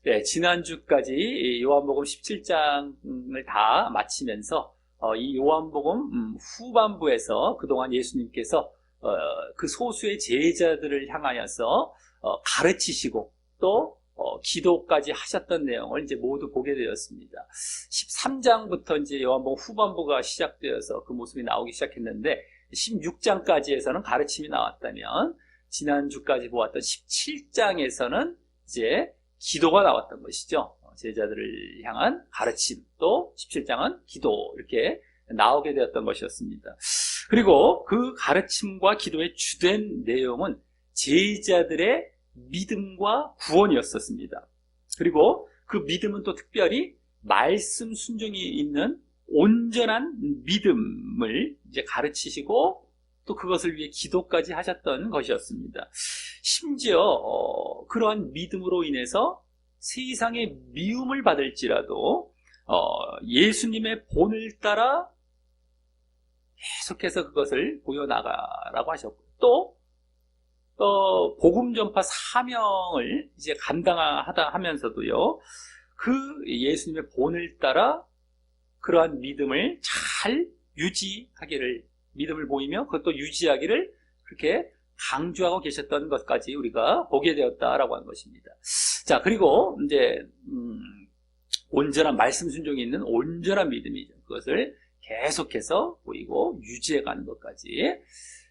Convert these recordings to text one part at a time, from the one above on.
네, 지난주까지 요한복음 17장을 다 마치면서 이 요한복음 후반부에서 그동안 예수님께서 그 소수의 제자들을 향하여서 가르치시고 또 기도까지 하셨던 내용을 이제 모두 보게 되었습니다. 13장부터 이제 요한복음 후반부가 시작되어서 그 모습이 나오기 시작했는데 16장까지에서는 가르침이 나왔다면 지난주까지 보았던 17장에서는 이제 기도가 나왔던 것이죠. 제자들을 향한 가르침, 또 17장은 기도, 이렇게 나오게 되었던 것이었습니다. 그리고 그 가르침과 기도의 주된 내용은 제자들의 믿음과 구원이었었습니다. 그리고 그 믿음은 또 특별히 말씀 순종이 있는 온전한 믿음을 이제 가르치시고 또 그것을 위해 기도까지 하셨던 것이었습니다. 심지어 그러한 믿음으로 인해서 세상의 미움을 받을지라도 예수님의 본을 따라 계속해서 그것을 보여나가라고 하셨고 또 복음 전파 사명을 이제 감당하다 하면서도요, 그 예수님의 본을 따라 그러한 믿음을 잘 유지하기를, 믿음을 보이며 그것도 유지하기를 그렇게 강조하고 계셨던 것까지 우리가 보게 되었다라고 하는 것입니다. 자, 그리고 이제 온전한 말씀 순종이 있는 온전한 믿음이죠. 그것을 계속해서 보이고 유지해가는 것까지.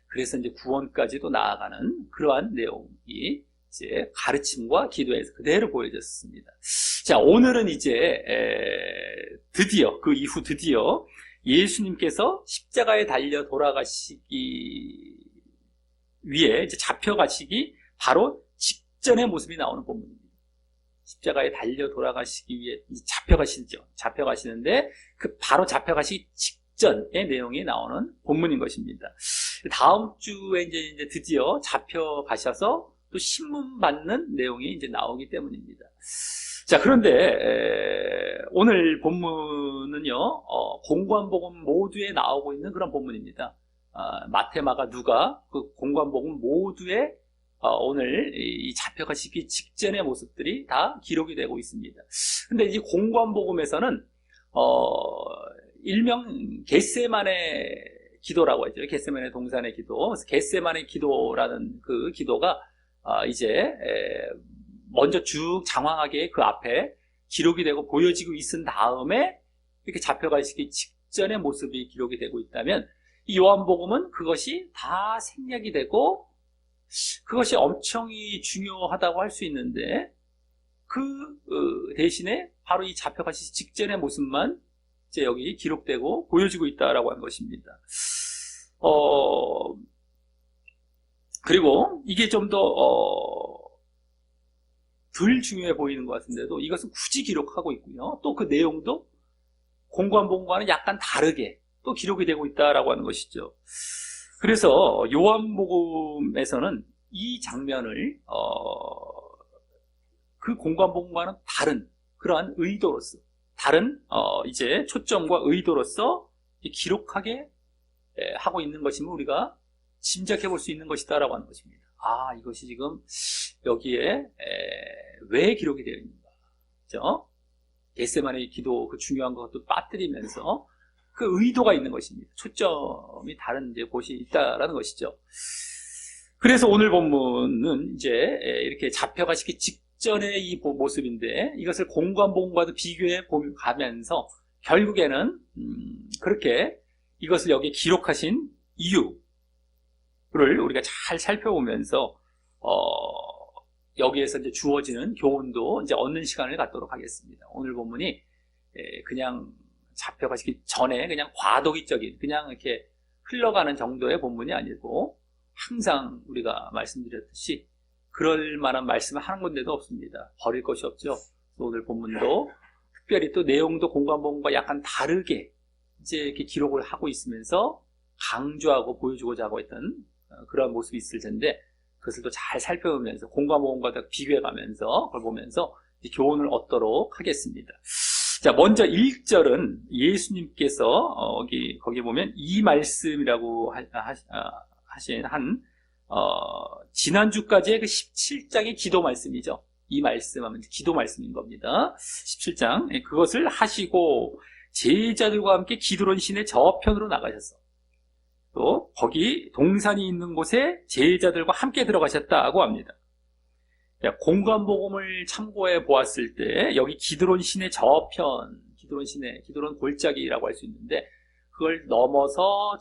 그래서 이제 구원까지도 나아가는 그러한 내용이 이제 가르침과 기도에서 그대로 보여졌습니다. 자, 오늘은 이제 드디어 그 이후 드디어 예수님께서 십자가에 달려 돌아가시기 위해 이제 잡혀가시기 바로 직전의 모습이 나오는 본문입니다. 십자가에 달려 돌아가시기 위해 잡혀가시죠. 잡혀가시는데 그 바로 잡혀가시기 직전의 내용이 나오는 본문인 것입니다. 다음 주에 이제 드디어 잡혀가셔서 또 신문 받는 내용이 이제 나오기 때문입니다. 자, 그런데 오늘 본문은요, 공관복음 모두에 나오고 있는 그런 본문입니다. 마태, 마가, 누가 그 공관복음 모두에 오늘 이 잡혀가시기 직전의 모습들이 다 기록이 되고 있습니다. 근데 이 공관복음에서는 일명 겟세마네 기도라고 하죠. 겟세마네 동산의 기도. 그래서 겟세마네 기도라는 그 기도가 이제 먼저 쭉 장황하게 그 앞에 기록이 되고 보여지고 있은 다음에 이렇게 잡혀가시기 직전의 모습이 기록이 되고 있다면 이 요한복음은 그것이 다 생략이 되고 그것이 엄청 중요하다고 할 수 있는데 그 대신에 바로 이 잡혀가시기 직전의 모습만 이제 여기 기록되고 보여지고 있다라고 하는 것입니다. 그리고 이게 좀 더 덜 중요해 보이는 것 같은데도 이것은 굳이 기록하고 있고요. 또 그 내용도 공관복음과는 약간 다르게 또 기록이 되고 있다라고 하는 것이죠. 그래서 요한복음에서는 이 장면을 그 공관복음과는 다른 그러한 의도로서 다른 이제 초점과 의도로서 기록하게 하고 있는 것임을 우리가 짐작해 볼 수 있는 것이다라고 하는 것입니다. 아, 이것이 지금 여기에 왜 기록이 되어 있는가? 그죠? 겟세마네 기도 그 중요한 것도 빠뜨리면서 그 의도가 있는 것입니다. 초점이 다른 이제 곳이 있다라는 것이죠. 그래서 오늘 본문은 이제 이렇게 잡혀가시기 직전의 이 모습인데 이것을 공관복음과도 비교해 가면서 결국에는 그렇게 이것을 여기에 기록하신 이유를 우리가 잘 살펴보면서 여기에서 이제 주어지는 교훈도 이제 얻는 시간을 갖도록 하겠습니다. 오늘 본문이 그냥 잡혀가시기 전에 그냥 과도기적인 그냥 이렇게 흘러가는 정도의 본문이 아니고 항상 우리가 말씀드렸듯이 그럴 만한 말씀을 하는 건데도 없습니다. 버릴 것이 없죠. 오늘 본문도 특별히 또 내용도 공관복음과 약간 다르게 이제 이렇게 기록을 하고 있으면서 강조하고 보여주고자 하고 있던 그런 모습이 있을 텐데 그것을 또 잘 살펴보면서 공관복음과 비교해가면서 그걸 보면서 교훈을 얻도록 하겠습니다. 자, 먼저 1절은 예수님께서 거기 보면 이 말씀이라고 하신 지난주까지의 그 17장의 기도 말씀이죠. 이 말씀하면 기도 말씀인 겁니다. 17장. 그것을 하시고 제자들과 함께 기드론 시내 저편으로 나가셨어. 또 거기 동산이 있는 곳에 제자들과 함께 들어가셨다고 합니다. 공관복음을 참고해 보았을 때 여기 기드론 시내 저편, 기드론 시내, 기드론 골짜기라고 할 수 있는데 그걸 넘어서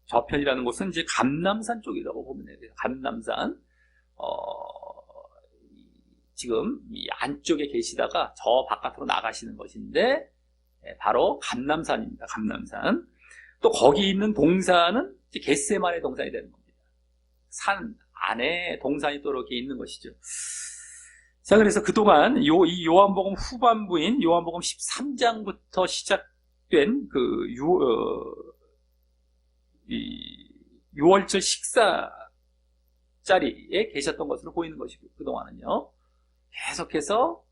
저편이라는 곳은 이제 감람산 쪽이라고 보면 돼요. 감람산. 지금 이 안쪽에 계시다가 저 바깥으로 나가시는 것인데 바로 감람산입니다. 감람산. 또 거기 있는 동산은 겟세마네 동산이 되는 겁니다. 산 안에 동산이 또 이렇게 있는 것이죠. 자, 그래서 그동안 이 요한복음 후반부인 요한복음 13장부터 시작된 그 6월절 식사 자리에 계셨던 것으로 보이는 것이고, 그동안은요. 계속해서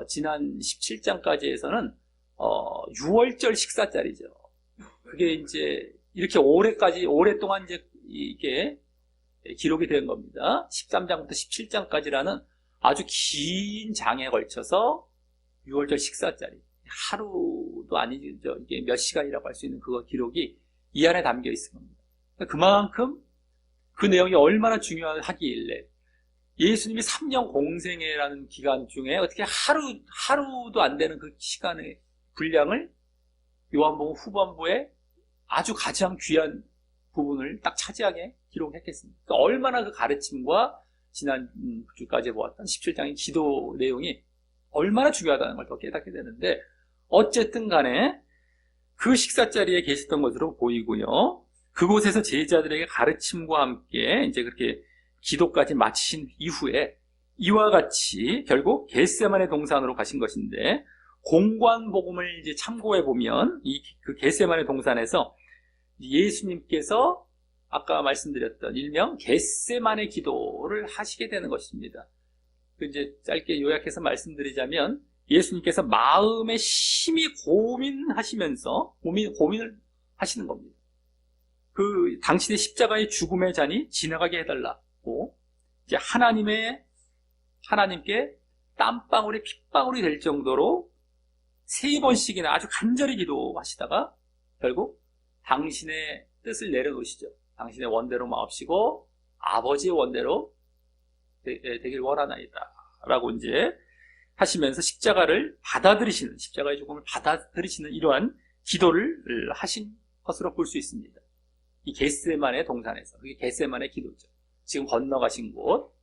지난 17장까지에서는 6월절 식사 자리죠. 그게 이제 이렇게 오랫동안 이제 이게 기록이 된 겁니다. 13장부터 17장까지라는 아주 긴 장에 걸쳐서 6월절 식사 자리, 하루도 아니죠. 이게 몇 시간이라고 할 수 있는 그거 기록이 이 안에 담겨 있을 겁니다. 그만큼 그 내용이 얼마나 중요하길래 예수님이 3년 공생애라는 기간 중에 어떻게 하루도 안 되는 그 시간의 분량을 요한복음 후반부에 아주 가장 귀한 부분을 딱 차지하게 기록했겠습니다. 그러니까 얼마나 그 가르침과 지난 주까지 보았던 17장의 기도 내용이 얼마나 중요하다는 걸 더 깨닫게 되는데, 어쨌든 간에 그 식사 자리에 계셨던 것으로 보이고요. 그곳에서 제자들에게 가르침과 함께 이제 그렇게 기도까지 마치신 이후에 이와 같이 결국 겟세마네 동산으로 가신 것인데, 공관복음을 이제 참고해 보면 그 겟세마네 동산에서 예수님께서 아까 말씀드렸던 일명 겟세마네 기도를 하시게 되는 것입니다. 이제 짧게 요약해서 말씀드리자면 예수님께서 마음에 심히 고민하시면서 고민을 하시는 겁니다. 그 당신의 십자가의 죽음의 잔이 지나가게 해달라고 이제 하나님께 땀방울이 핏방울이 될 정도로 3번씩이나 아주 간절히 기도하시다가 결국 당신의 뜻을 내려놓으시죠. 당신의 원대로 마옵시고 아버지의 원대로 되길 원하나이다 라고 이제 하시면서 십자가의 죽음을 받아들이시는 이러한 기도를 하신 것으로 볼 수 있습니다. 이 겟세마네 동산에서, 그게 겟세마네 기도죠. 지금 건너가신 곳,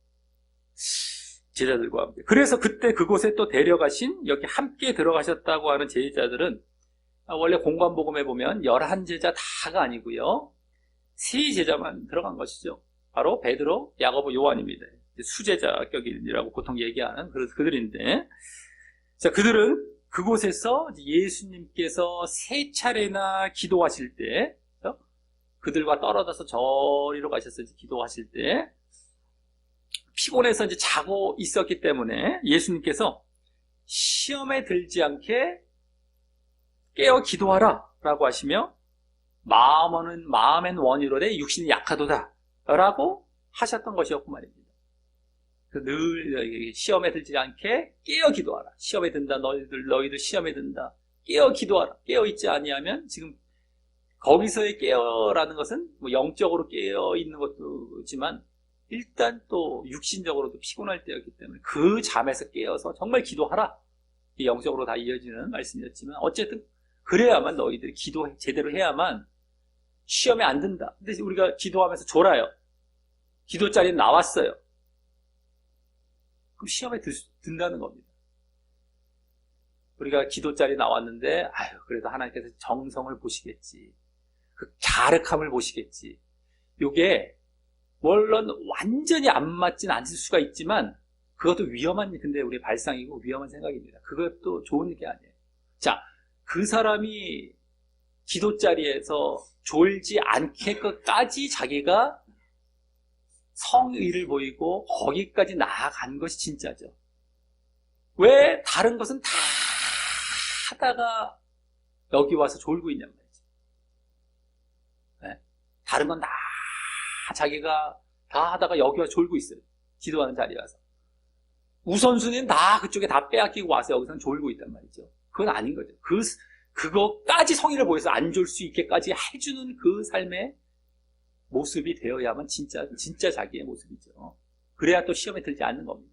제자들과 함께. 그래서 그때 그곳에 또 데려가신, 여기 함께 들어가셨다고 하는 제자들은 원래 공관복음에 보면 11제자 다가 아니고요, 3제자만 들어간 것이죠. 바로 베드로, 야고보, 요한입니다. 수제자격이라고 보통 얘기하는 그들인데, 자, 그들은 그곳에서 예수님께서 3차례나 기도하실 때, 그들과 떨어져서 저리로 가셔서 기도하실 때 피곤해서 이제 자고 있었기 때문에 예수님께서 시험에 들지 않게 깨어 기도하라 라고 하시며, 마음엔 원이로되 육신이 약하도다 라고 하셨던 것이었고 말입니다. 늘 시험에 들지 않게 깨어 기도하라. 시험에 든다. 너희들 시험에 든다. 깨어 기도하라. 깨어 있지 아니하면, 지금 거기서의 깨어라는 것은 뭐 영적으로 깨어 있는 것도지만 일단 또 육신적으로도 피곤할 때였기 때문에 그 잠에서 깨어서 정말 기도하라. 영적으로 다 이어지는 말씀이었지만 어쨌든 그래야만 너희들이 기도 제대로 해야만 시험에 안 든다. 근데 우리가 기도하면서 졸아요. 기도 자리에 나왔어요. 그럼 시험에 든다는 겁니다. 우리가 기도 자리에 나왔는데 그래도 하나님께서 정성을 보시겠지. 그 갸륵함을 보시겠지. 요게 물론 완전히 안 맞진 않을 수가 있지만 그것도 근데 우리 발상이고 위험한 생각입니다. 그것도 좋은 게 아니에요. 자, 그 사람이 기도 자리에서 졸지 않게까지 자기가 성의를 보이고 거기까지 나아간 것이 진짜죠. 왜 다른 것은 다 하다가 여기 와서 졸고 있냔 말이죠. 네? 다른 건 다 자기가 다 하다가 여기 와서 졸고 있어요. 기도하는 자리에 와서. 우선순위는 다 그쪽에 다 빼앗기고 와서 여기서는 졸고 있단 말이죠. 그건 아닌 거죠. 그거까지 성의를 보여서 안 졸 수 있게까지 해주는 그 삶의 모습이 되어야만 진짜 자기의 모습이죠. 그래야 또 시험에 들지 않는 겁니다.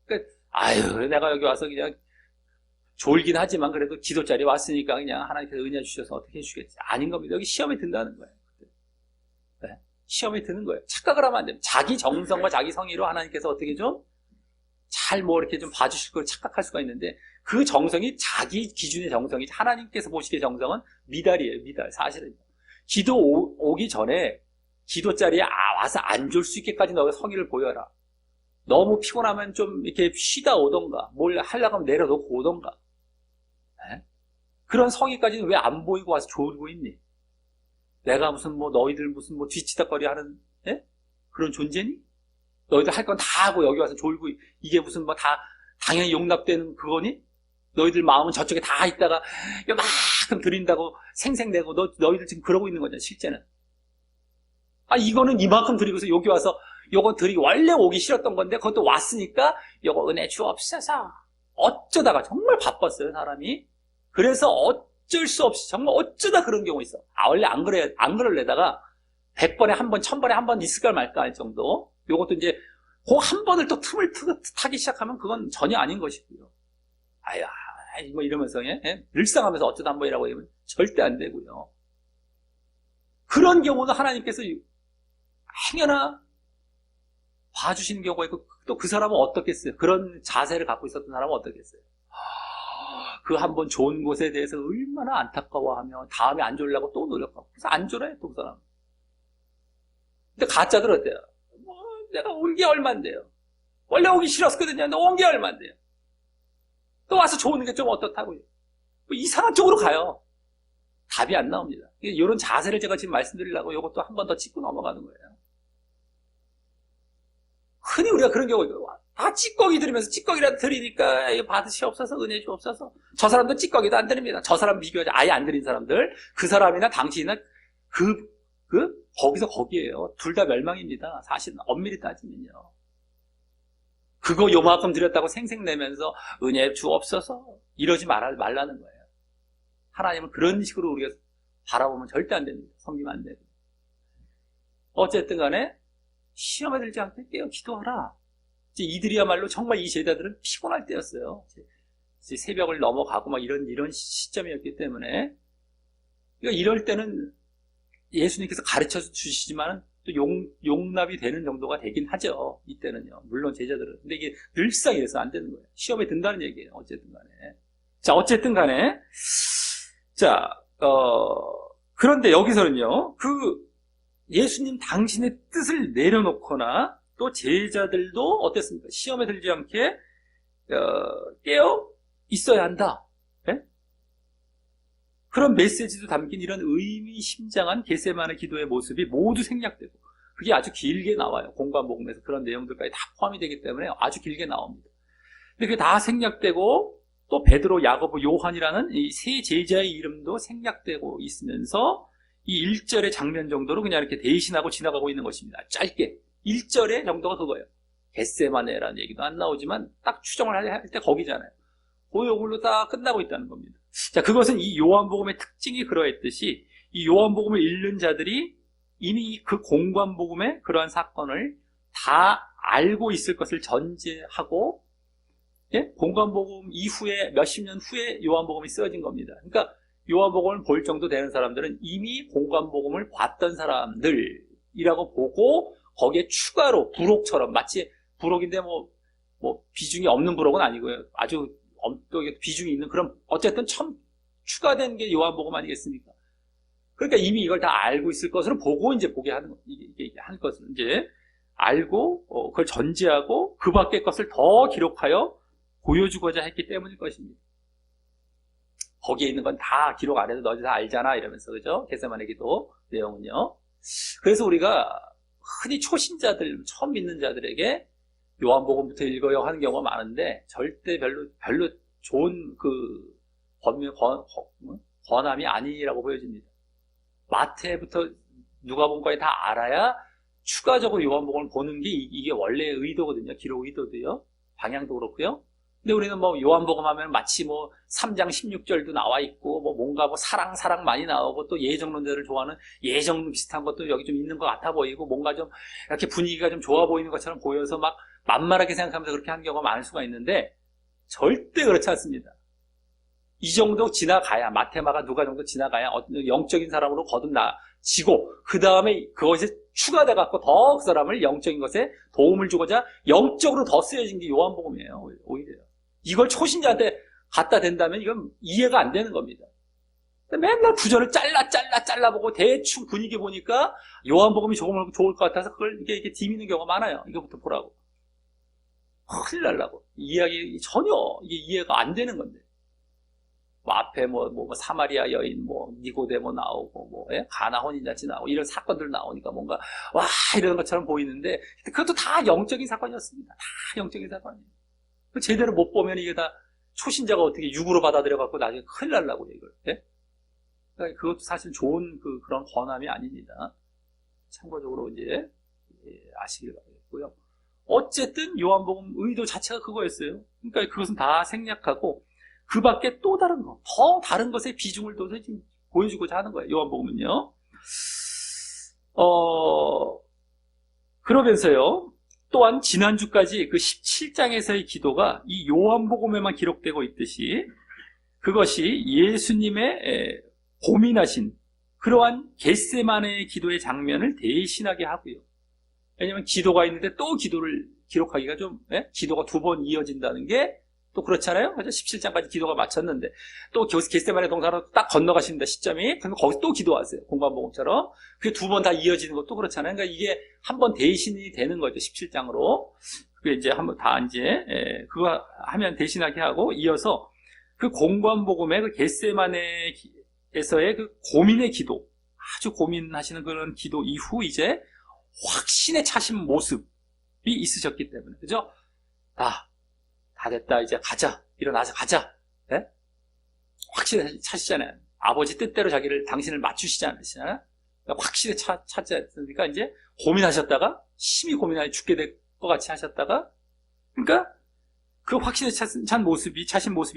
그러니까, 내가 여기 와서 그냥 졸긴 하지만 그래도 기도 자리에 왔으니까 그냥 하나님께서 은혜 주셔서 어떻게 해주겠지. 아닌 겁니다. 여기 시험에 든다는 거예요. 네. 시험에 드는 거예요. 착각을 하면 안 됩니다. 자기 정성과 자기 성의로 하나님께서 어떻게 좀 잘 이렇게 좀 봐주실 걸 착각할 수가 있는데, 그 정성이 자기 기준의 정성이지, 하나님께서 보시기의 정성은 미달이에요. 미달. 사실은 기도 오기 전에 기도 자리에 와서 안 졸 수 있게까지 너의 성의를 보여라. 너무 피곤하면 좀 이렇게 쉬다 오던가, 뭘 하려고 하면 내려놓고 오던가. 네? 그런 성의까지는 왜 안 보이고 와서 졸고 있니? 내가 너희들 뒤치다거리 하는, 네? 그런 존재니? 너희들 할 건 다 하고 여기 와서 졸고, 이게 다 당연히 용납되는 그거니? 너희들 마음은 저쪽에 다 있다가 요만큼 드린다고 생색내고 너희들 지금 그러고 있는 거잖아, 실제는. 이거는 이만큼 드리고서 여기 와서 요거 드리기 원래 오기 싫었던 건데 그것도 왔으니까 요거 은혜 주옵소서. 어쩌다가 정말 바빴어요, 사람이. 그래서 어쩔 수 없이 정말 어쩌다 그런 경우 있어. 원래 안 그럴래다가 100번에 한 번, 1000번에 한 번 있을까 말까 할 정도. 요것도 이제 그 한 번을 또 틈을 타기 시작하면 그건 전혀 아닌 것이고요. 이러면서 늘상하면서 어쩌다 한 번이라고 하면 절대 안 되고요. 그런 경우는 하나님께서 행여나 봐주시는 경우가 있고, 또 그 사람은 어떻겠어요? 그런 자세를 갖고 있었던 사람은 어떻겠어요? 그 한 번 좋은 곳에 대해서 얼마나 안타까워하며 다음에 안 졸라고 또 노력하고, 그래서 안 졸아요, 또 그 사람. 근데 가짜들 어때요? 내가 온 게 얼만데요? 원래 오기 싫었거든요. 근데 온 게 얼만데요? 또 와서 좋은 게 좀 어떻다고요? 이상한 쪽으로 가요. 답이 안 나옵니다. 이런 자세를 제가 지금 말씀드리려고 이것도 한 번 더 짚고 넘어가는 거예요. 흔히 우리가 그런 경우 있어요. 다 찌꺼기 드리면서 찌꺼기라도 드리니까 받으시옵소서, 은혜 주옵소서. 저 사람도 찌꺼기도 안 드립니다. 저 사람 비교하지, 아예 안 드린 사람들, 그 사람이나 당신이나 거기서 거기에요. 둘 다 멸망입니다. 사실 엄밀히 따지면요. 그거 요만큼 드렸다고 생색내면서 은혜 주옵소서 이러지 말라는 거예요. 하나님은 그런 식으로 우리가 바라보면 절대 안 됩니다. 섬기면 안 되고. 어쨌든 간에 시험에 들지 않게 깨어 기도하라. 이들이야말로 정말 이 제자들은 피곤할 때였어요. 이제 새벽을 넘어가고 이런 시점이었기 때문에. 그러니까 이럴 때는 예수님께서 가르쳐 주시지만 또 용납이 되는 정도가 되긴 하죠. 이때는요. 물론 제자들은. 근데 이게 늘상 이래서 안 되는 거예요. 시험에 든다는 얘기예요. 어쨌든 간에. 자, 어쨌든 간에. 자, 그런데 여기서는요. 예수님 당신의 뜻을 내려놓거나 또 제자들도 어땠습니까? 시험에 들지 않게 깨어 있어야 한다. 네? 그런 메시지도 담긴 이런 의미심장한 겟세마네 기도의 모습이 모두 생략되고, 그게 아주 길게 나와요. 공관복음에서 그런 내용들까지 다 포함이 되기 때문에 아주 길게 나옵니다. 근데 그게 다 생략되고, 또 베드로, 야고보, 요한이라는 이 세 제자의 이름도 생략되고 있으면서 이 1절의 장면 정도로 그냥 이렇게 대신하고 지나가고 있는 것입니다. 짧게 1절의 정도가 그거예요. 겟세마네라는 얘기도 안 나오지만 딱 추정을 할 때 거기잖아요. 그 요걸로 다 끝나고 있다는 겁니다. 자, 그것은 이 요한복음의 특징이 그러했듯이 이 요한복음을 읽는 자들이 이미 그 공관복음의 그러한 사건을 다 알고 있을 것을 전제하고, 예? 공관복음 이후에 몇십 년 후에 요한복음이 쓰여진 겁니다. 그러니까 요한복음을 볼 정도 되는 사람들은 이미 공관복음을 봤던 사람들이라고 보고, 거기에 추가로 부록처럼, 마치 부록인데 비중이 없는 부록은 아니고요. 아주 비중이 있는 그런, 어쨌든 추가된 게 요한복음 아니겠습니까? 그러니까 이미 이걸 다 알고 있을 것으로 보고 이제 보게 하는, 이게 한 것을 이제 알고, 그걸 전제하고 그 밖의 것을 더 기록하여 보여주고자 했기 때문일 것입니다. 거기에 있는 건 다 기록 안 해도 너희들 다 알잖아, 이러면서, 그죠? 겟세마네 기도 내용은요. 그래서 우리가 흔히 초신자들, 처음 믿는 자들에게 요한복음부터 읽어요 하는 경우가 많은데, 절대 별로 좋은 권함이 아니라고 보여집니다. 마태부터 누가복음까지 다 알아야 추가적으로 요한복음을 보는 게 이게 원래의 의도거든요. 기록 의도도요. 방향도 그렇고요. 근데 우리는 뭐 요한복음 하면 마치 뭐 3장 16절도 나와 있고 뭐 뭔가 뭐 사랑 많이 나오고 또 예정론자를 좋아하는 예정 비슷한 것도 여기 좀 있는 것 같아 보이고 뭔가 좀 이렇게 분위기가 좀 좋아 보이는 것처럼 보여서 막 만만하게 생각하면서 그렇게 하는 경우가 많을 수가 있는데 절대 그렇지 않습니다. 이 정도 지나가야 마테마가 누가 정도 지나가야 영적인 사람으로 거듭나지고 그 다음에 그것이 추가돼 갖고 더 그 사람을 영적인 것에 도움을 주고자 영적으로 더 쓰여진 게 요한복음이에요. 오히려 이걸 초신자한테 갖다 댄다면 이건 이해가 안 되는 겁니다. 맨날 구절을 잘라보고 대충 분위기 보니까 요한복음이 좋을 것 같아서 그걸 이게 디미는 경우가 많아요. 이거부터 보라고. 큰일 날라고. 이야기 전혀 이게 이해가 안 되는 건데. 뭐 앞에 뭐 사마리아 여인, 뭐 니고데모 나오고, 뭐 가나 혼인잔치 나오고 이런 사건들 나오니까 뭔가 와 이런 것처럼 보이는데 그것도 다 영적인 사건이었습니다. 다 영적인 사건이에요. 제대로 못 보면 이게 다 초신자가 어떻게 육으로 받아들여 갖고 나중에 큰일 날라고요 이걸. 예? 그러니까 그것도 사실 좋은 그런 권함이 아닙니다. 참고적으로 이제 아시길 바라겠고요. 어쨌든 요한복음 의도 자체가 그거였어요. 그러니까 그것은 다 생략하고 그 밖에 또 다른 거, 더 다른 것에 비중을 둬서 지금 보여주고자 하는 거예요. 요한복음은요. 그러면서요. 또한 지난주까지 그 17장에서의 기도가 이 요한복음에만 기록되고 있듯이 그것이 예수님의 고민하신 그러한 겟세마네의 기도의 장면을 대신하게 하고요. 왜냐하면 기도가 있는데 또 기도를 기록하기가 좀 기도가 두 번 이어진다는 게 또 그렇잖아요. 17장까지 기도가 마쳤는데 또 겟세마네 동산으로 딱 건너가십니다. 시점이. 그럼 거기서 또 기도하세요. 공관복음처럼. 그게 두 번 다 이어지는 것도 그렇잖아요. 그러니까 이게 한 번 대신이 되는 거죠. 17장으로. 그게 이제 한번 다 이제 그거 하면 대신하게 하고 이어서 그 공관복음의 그 겟세마네에서의 그 고민의 기도, 아주 고민하시는 그런 기도 이후 이제 확신에 차신 모습이 있으셨기 때문에, 그죠? 다 됐다. 이제 가자. 일어나서 가자. 네? 확신에 차시잖아요. 아버지 뜻대로 당신을 맞추시지 않으시잖아요. 확신에 차지 않으니까 이제 고민하셨다가, 심히 고민하여 죽게 될 것 같이 하셨다가, 그러니까 그 확신에 차신 모습이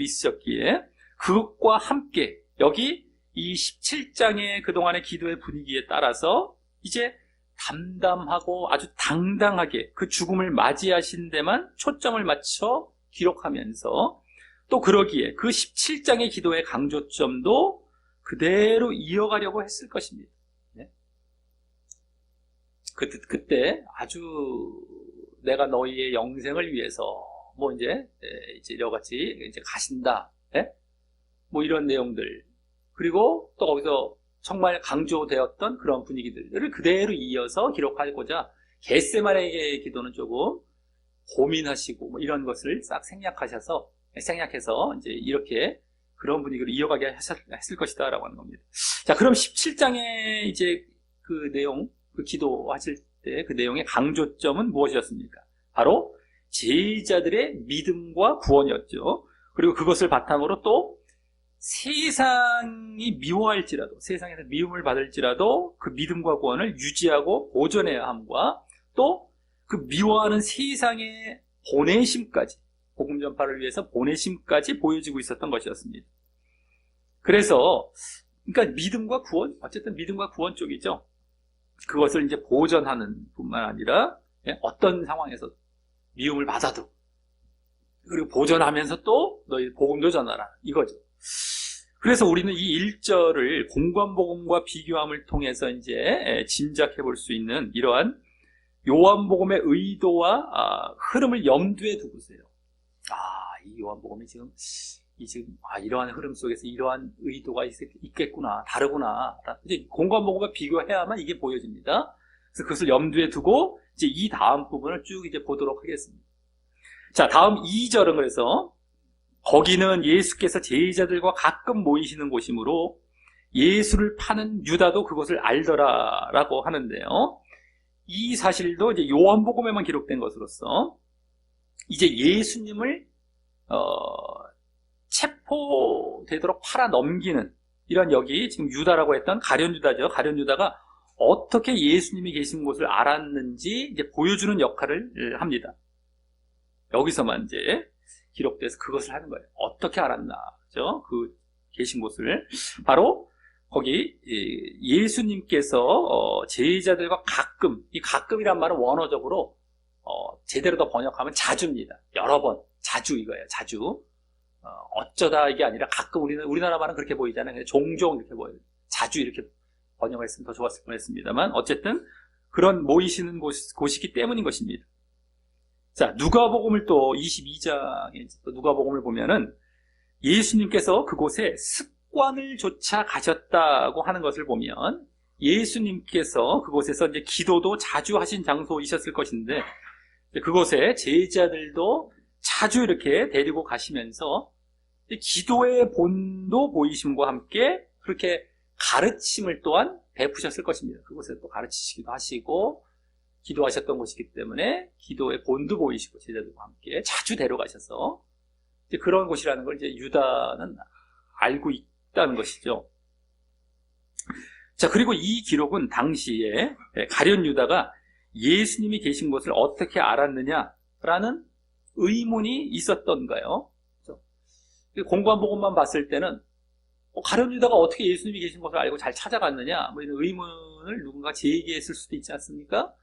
있으셨기에, 그것과 함께, 여기 이 17장의 그동안의 기도의 분위기에 따라서, 이제 담담하고 아주 당당하게 그 죽음을 맞이하신 데만 초점을 맞춰 기록하면서 또 그러기에 그 17장의 기도의 강조점도 그대로 이어가려고 했을 것입니다. 네? 그때 아주 내가 너희의 영생을 위해서 뭐 이제 여러 가지 이제 가신다. 네? 뭐 이런 내용들. 그리고 또 거기서 정말 강조되었던 그런 분위기들을 그대로 이어서 기록하고자 겟세마네의 기도는 조금 고민하시고 뭐 이런 것을 싹 생략해서 이제 이렇게 그런 분위기로 이어가게 했을 것이다라고 하는 겁니다. 자, 그럼 17장에 이제 그 내용, 그 기도하실 때 그 내용의 강조점은 무엇이었습니까? 바로 제자들의 믿음과 구원이었죠. 그리고 그것을 바탕으로 또 세상이 미워할지라도, 세상에서 미움을 받을지라도 그 믿음과 구원을 유지하고 보존해야 함과 또 그 미워하는 세상의 보내심까지, 복음 전파를 위해서 보내심까지 보여지고 있었던 것이었습니다. 그래서 그러니까 믿음과 구원, 어쨌든 믿음과 구원 쪽이죠. 그것을 이제 보존하는 뿐만 아니라 어떤 상황에서 미움을 받아도 그리고 보존하면서 또 너희 복음도 전하라 이거죠. 그래서 우리는 이 1절을 공관복음과 비교함을 통해서 이제 짐작해 볼 수 있는 이러한 요한복음의 의도와 흐름을 염두에 두고세요. 이 요한복음이 지금 이러한 흐름 속에서 이러한 의도가 있겠구나, 다르구나. 이제 공관복음과 비교해야만 이게 보여집니다. 그래서 그것을 염두에 두고 이제 이 다음 부분을 쭉 이제 보도록 하겠습니다. 자, 다음 2절은 그래서 거기는 예수께서 제자들과 가끔 모이시는 곳이므로 예수를 파는 유다도 그것을 알더라라고 하는데요. 이 사실도 이제 요한복음에만 기록된 것으로서 이제 예수님을 체포되도록 팔아 넘기는 이런 여기 지금 유다라고 했던 가룟 유다죠. 가룟 유다가 어떻게 예수님이 계신 곳을 알았는지 이제 보여주는 역할을 합니다. 여기서만 이제 기록돼서 그것을 하는 거예요. 어떻게 알았나, 그죠? 그 계신 곳을 바로 거기 예수님께서 제자들과 가끔, 이 가끔이란 말은 원어적으로 제대로 더 번역하면 자주입니다. 여러 번, 자주 이거예요. 자주. 어쩌다 이게 아니라 가끔 우리나라 말은 그렇게 보이잖아요. 종종 이렇게 보여요. 자주 이렇게 번역을 했으면 더 좋았을 뻔했습니다만 어쨌든 그런 모이시는 곳이기 때문인 것입니다. 자, 누가복음을 또 22장에 또 누가복음을 보면은 예수님께서 그곳에 습관을 좇아 가셨다고 하는 것을 보면 예수님께서 그곳에서 이제 기도도 자주 하신 장소이셨을 것인데 그곳에 제자들도 자주 이렇게 데리고 가시면서 기도의 본도 보이심과 함께 그렇게 가르침을 또한 베푸셨을 것입니다. 그곳에 또 가르치시기도 하시고 기도하셨던 곳이기 때문에 기도의 본도 보이시고 제자들과 함께 자주 데려가셔서 이제 그런 곳이라는 걸 이제 유다는 알고 있다는 것이죠. 자, 그리고 이 기록은 당시에 가룟 유다가 예수님이 계신 곳을 어떻게 알았느냐라는 의문이 있었던가요? 공부한 부분만 봤을 때는 가룟 유다가 어떻게 예수님이 계신 곳을 알고 잘 찾아갔느냐 뭐 이런 의문을 누군가 제기했을 수도 있지 않습니까?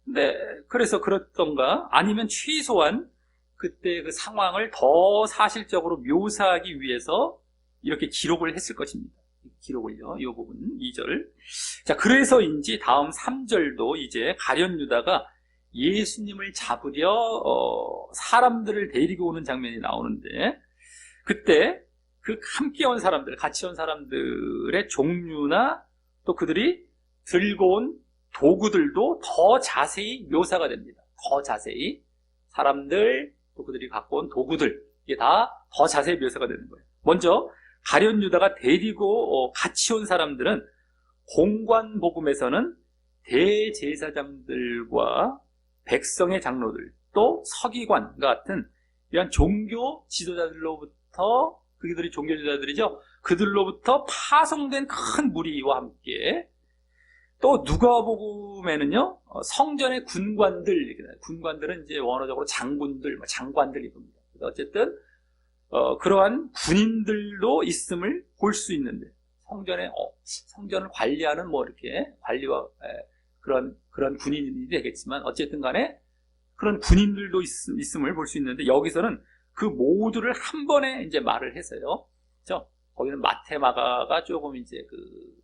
근데 그래서 그렇던가 아니면 최소한 그때 그 상황을 더 사실적으로 묘사하기 위해서 이렇게 기록을 했을 것입니다. 기록을요. 이 부분 2절. 자, 그래서인지 다음 3절도 이제 가룟 유다가 예수님을 잡으려 사람들을 데리고 오는 장면이 나오는데 그때 그 함께 온 사람들, 같이 온 사람들의 종류나 또 그들이 들고 온 도구들도 더 자세히 묘사가 됩니다. 더 자세히 사람들 또 그들이 갖고 온 도구들 이게 다 더 자세히 묘사가 되는 거예요. 먼저 가룟 유다가 데리고 같이 온 사람들은 공관복음에서는 대제사장들과 백성의 장로들 또 서기관 같은 이런 종교 지도자들로부터 그들이 종교 지도자들이죠. 그들로부터 파송된 큰 무리와 함께 또 누가복음에는요 성전의 군관들은 이제 원어적으로 장군들, 장관들입니다. 어쨌든 그러한 군인들도 있음을 볼 수 있는데 성전을 관리하는 뭐 이렇게 관리와 그런 군인이 되겠지만 어쨌든 간에 그런 군인들도 있음을 볼 수 있는데 여기서는 그 모두를 한 번에 이제 말을 해서요. 그렇죠? 거기는 마테마가가 조금 이제 그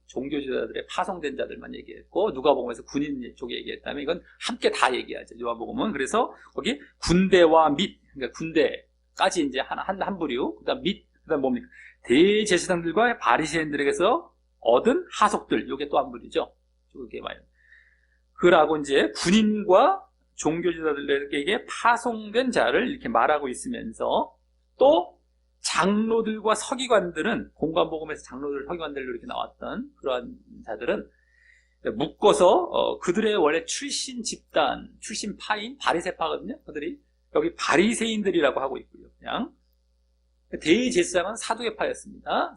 종교지도자들의 파송된 자들만 얘기했고 누가복음에서 군인 쪽에 얘기했다면 이건 함께 다 얘기하죠. 누가복음은 그래서 거기 군대와 그러니까 군대까지 이제 한 부류 그다음 그다음 뭡니까 대제사장들과 바리새인들에게서 얻은 하속들 요게 또 한 부류죠. 이게 말이에요. 그라고 이제 군인과 종교지도자들에게 파송된 자를 이렇게 말하고 있으면서 또 장로들과 서기관들은 공관복음에서 장로들, 서기관들로 이렇게 나왔던 그러한 자들은 묶어서 그들의 원래 출신 집단, 출신 파인 바리새파거든요. 그들이 여기 바리새인들이라고 하고 있고요. 그냥 대제사장은 사독의 파였습니다.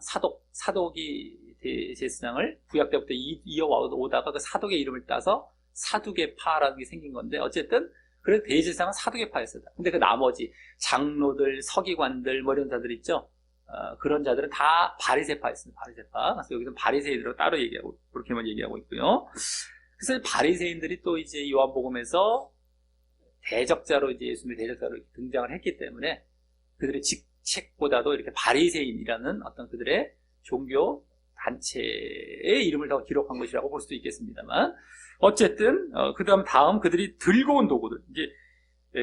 사독이 대제사장을 구약 때부터 이어오다가 그 사독의 이름을 따서 사두개 파라는 게 생긴 건데 어쨌든 그래서 대제사장은 사두개 파였어요. 근데 그 나머지 장로들, 서기관들 뭐 이런 자들 있죠. 그런 자들은 다 바리새파였습니다. 바리새파. 그래서 여기서 바리새인으로 따로 얘기하고 그렇게만 얘기하고 있고요. 그래서 바리새인들이 또 이제 요한복음에서 대적자로 이제 예수님의 대적자로 등장을 했기 때문에 그들의 직책보다도 이렇게 바리새인이라는 어떤 그들의 종교 단체의 이름을 더 기록한 것이라고 볼 수도 있겠습니다만 어쨌든 다음 그들이 들고 온 도구들 이제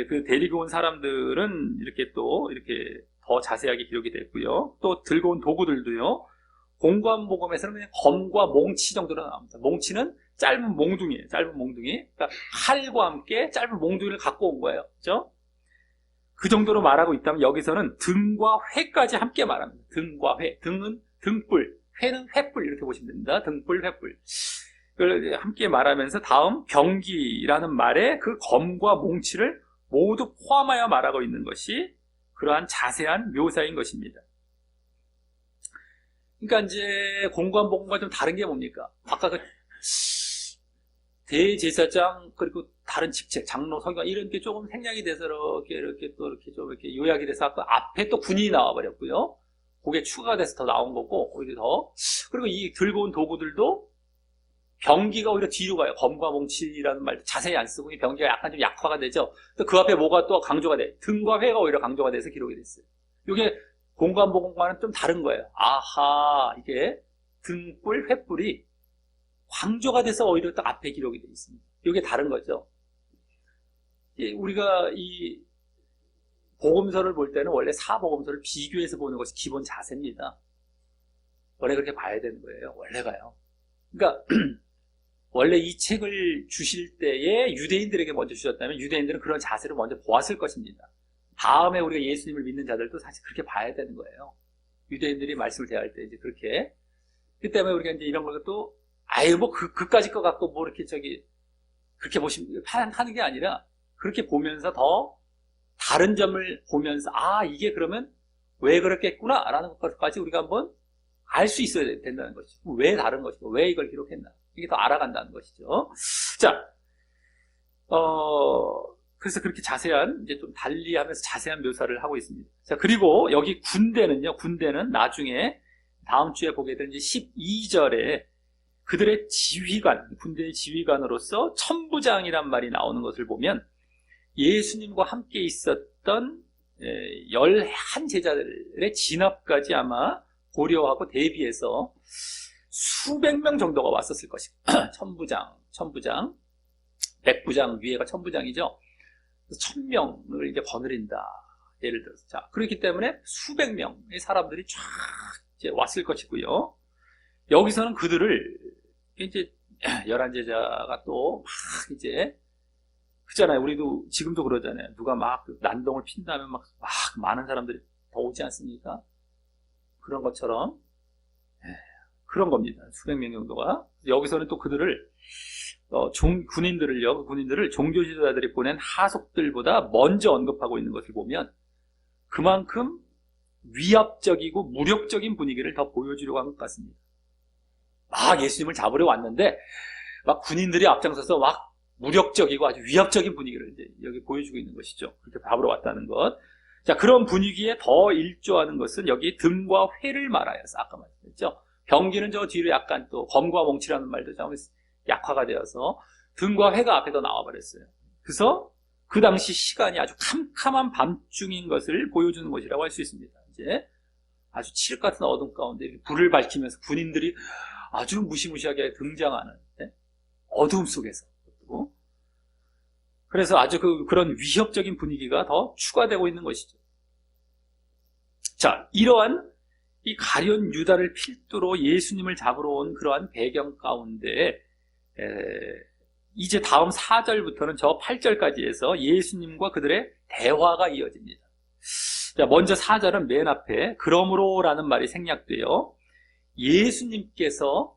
그 데리고 온 사람들은 이렇게 또 이렇게 더 자세하게 기록이 됐고요. 또 들고 온 도구들도요. 공관복음에서는 그냥 검과 몽치 정도로 나옵니다. 몽치는 짧은 몽둥이에요. 짧은 몽둥이. 그러니까 칼과 함께 짧은 몽둥이를 갖고 온 거예요. 그렇죠? 그 정도로 말하고 있다면 여기서는 등과 회까지 함께 말합니다. 등과 회. 등은 등불, 회는 횃불 이렇게 보시면 됩니다. 등불, 횃불. 그걸 함께 말하면서 다음 병기라는 말에 그 검과 몽치를 모두 포함하여 말하고 있는 것이 그러한 자세한 묘사인 것입니다. 그러니까 이제 공관복음과 좀 다른 게 뭡니까? 아까 그 대제사장 그리고 다른 직책, 장로, 서기관 이런 게 조금 생략이 돼서 이렇게 또 이렇게 좀 이렇게 요약이 돼서 그 앞에 또 군인이 나와버렸고요. 그게 추가가 돼서 더 나온 거고 오히려 더. 그리고 이 들고 온 도구들도 병기가 오히려 뒤로 가요. 검과 몽치라는 말도 자세히 안 쓰고 이 병기가 약간 좀 약화가 되죠. 또 그 앞에 뭐가 또 강조가 돼. 등과 회가 오히려 강조가 돼서 기록이 됐어요. 이게 공관복음과는 좀 다른 거예요. 아하, 이게 등불, 횃불이 강조가 돼서 오히려 딱 앞에 기록이 되어 있습니다. 이게 다른 거죠. 우리가 이 복음서를 볼 때는 원래 사복음서를 비교해서 보는 것이 기본 자세입니다. 원래 그렇게 봐야 되는 거예요. 원래가요. 그러니까 원래 이 책을 주실 때에 유대인들에게 먼저 주셨다면 유대인들은 그런 자세를 먼저 보았을 것입니다. 다음에 우리가 예수님을 믿는 자들도 사실 그렇게 봐야 되는 거예요. 유대인들이 말씀을 대할 때 이제 그렇게. 그 때문에 우리가 이제 이런 것도 아예 뭐 그까짓 거 갖고 뭐 이렇게 그렇게 보시면 하는 게 아니라 그렇게 보면서 더 다른 점을 보면서 이게 그러면 왜 그렇겠구나 라는 것까지 우리가 한번 알 수 있어야 된다는 것이죠. 왜 다른 것이고 왜 이걸 기록했나 이게 더 알아간다는 것이죠. 자, 그래서 그렇게 자세한 이제 좀 달리하면서 자세한 묘사를 하고 있습니다. 자, 그리고 여기 군대는 나중에 다음 주에 보게 될 이제 12절에 그들의 지휘관, 군대의 지휘관으로서 천부장이란 말이 나오는 것을 보면 예수님과 함께 있었던 11 제자들의 진압까지 아마 고려하고 대비해서 수백 명 정도가 왔었을 것입니다. 천부장, 백부장 위에가 천부장이죠. 1000명을 이제 거느린다. 예를 들어서. 자, 그렇기 때문에 수백 명의 사람들이 쫙 이제 왔을 것이고요. 여기서는 그들을 이제 11제자가 또 막 이제 그잖아요. 우리도 지금도 그러잖아요. 누가 막 난동을 핀다면 막 많은 사람들이 더 오지 않습니까? 그런 것처럼 그런 겁니다. 수백 명 정도가. 여기서는 또 그들을 군인들을 종교 지도자들이 보낸 하속들보다 먼저 언급하고 있는 것을 보면 그만큼 위압적이고 무력적인 분위기를 더 보여주려고 한 것 같습니다. 막 예수님을 잡으려 왔는데 막 군인들이 앞장서서 막 무력적이고 아주 위압적인 분위기를 이제 여기 보여주고 있는 것이죠. 그렇게 잡으러 왔다는 것. 자, 그런 분위기에 더 일조하는 것은 여기 등과 회를 말하여서 아까 말했죠. 병기는 저 뒤로 약간 또 검과 몽치라는 말도 좀 약화가 되어서 등과 회가 앞에 더 나와버렸어요. 그래서 그 당시 시간이 아주 캄캄한 밤중인 것을 보여주는 것이라고 할 수 있습니다. 이제 아주 칠흑 같은 어둠 가운데 불을 밝히면서 군인들이 아주 무시무시하게 등장하는 어둠 속에서. 그래서 아주 그런 위협적인 분위기가 더 추가되고 있는 것이죠. 자, 이러한 이 가룟 유다를 필두로 예수님을 잡으러 온 그러한 배경 가운데 이제 다음 4절부터는 저 8절까지 해서 예수님과 그들의 대화가 이어집니다. 자, 먼저 4절은 맨 앞에 그러므로라는 말이 생략돼요. 예수님께서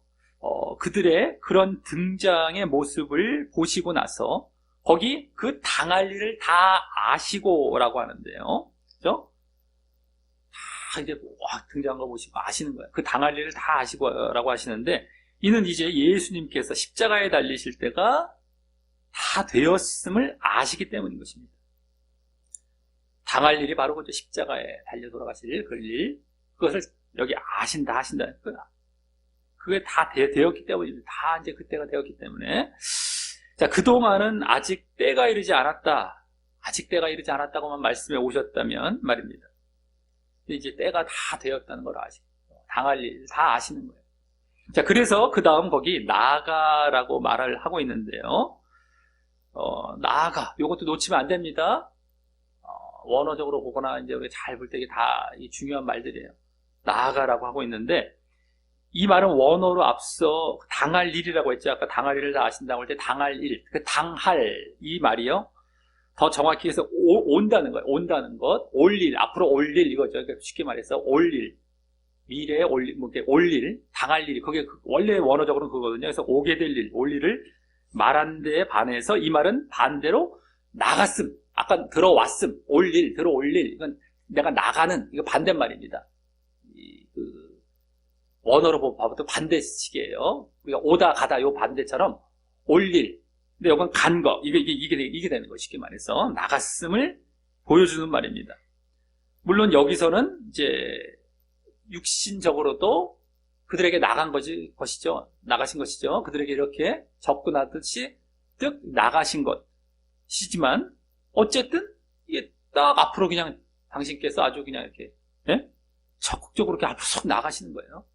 그들의 그런 등장의 모습을 보시고 나서 거기 그 당할 일을 다 아시고라고 하는데요. 그죠? 다 이제 등장한 거 보시고 아시는 거예요. 그 당할 일을 다 아시고라고 하시는데 이는 이제 예수님께서 십자가에 달리실 때가 다 되었음을 아시기 때문인 것입니다. 당할 일이 바로 그죠. 십자가에 달려 돌아가실 그 일. 그것을 여기 아신다. 그게 다 되었기 때문입니다. 다 이제 그때가 되었기 때문에. 자, 그동안은 아직 때가 이르지 않았다고만 말씀해 오셨다면 말입니다. 이제 때가 다 되었다는 걸 아시고, 당할 일 다 아시는 거예요. 자, 그래서 그 다음 거기 나아가라고 말을 하고 있는데요. 나아가. 요것도 놓치면 안 됩니다. 원어적으로 보거나 이제 우리가 잘 볼 때 이게 다 중요한 말들이에요. 나아가라고 하고 있는데, 이 말은 원어로 앞서 당할 일이라고 했죠. 아까 당할 일을 다 아신다고 할 때 당할 일, 그 당할 이 말이요. 더 정확히 해서 온다는 거예요. 온다는 것, 올 일, 앞으로 올 일 이거죠. 그러니까 쉽게 말해서 올 일, 미래에 올 일, 당할 일이 그게 원래 원어적으로는 그거거든요. 그래서 오게 될 일, 올 일을 말한 데에 반해서 이 말은 반대로 나갔음, 아까 들어왔음, 올 일, 들어올 일, 이건 내가 나가는 이거 반대말입니다. 원어로 봐도 반대식이에요. 우리가 오다 가다 요 반대처럼 올 일, 근데 이건 간 거, 이게 되는 거, 쉽게 말해서. 나갔음을 보여주는 말입니다. 물론 여기서는 이제 육신적으로도 그들에게 것이죠. 나가신 것이죠. 그들에게 이렇게 접근하듯이 뜩 나가신 것이지만, 어쨌든 이게 딱 앞으로 그냥 당신께서 아주 그냥 이렇게, 예? 적극적으로 이렇게 앞으로 쏙 나가시는 거예요.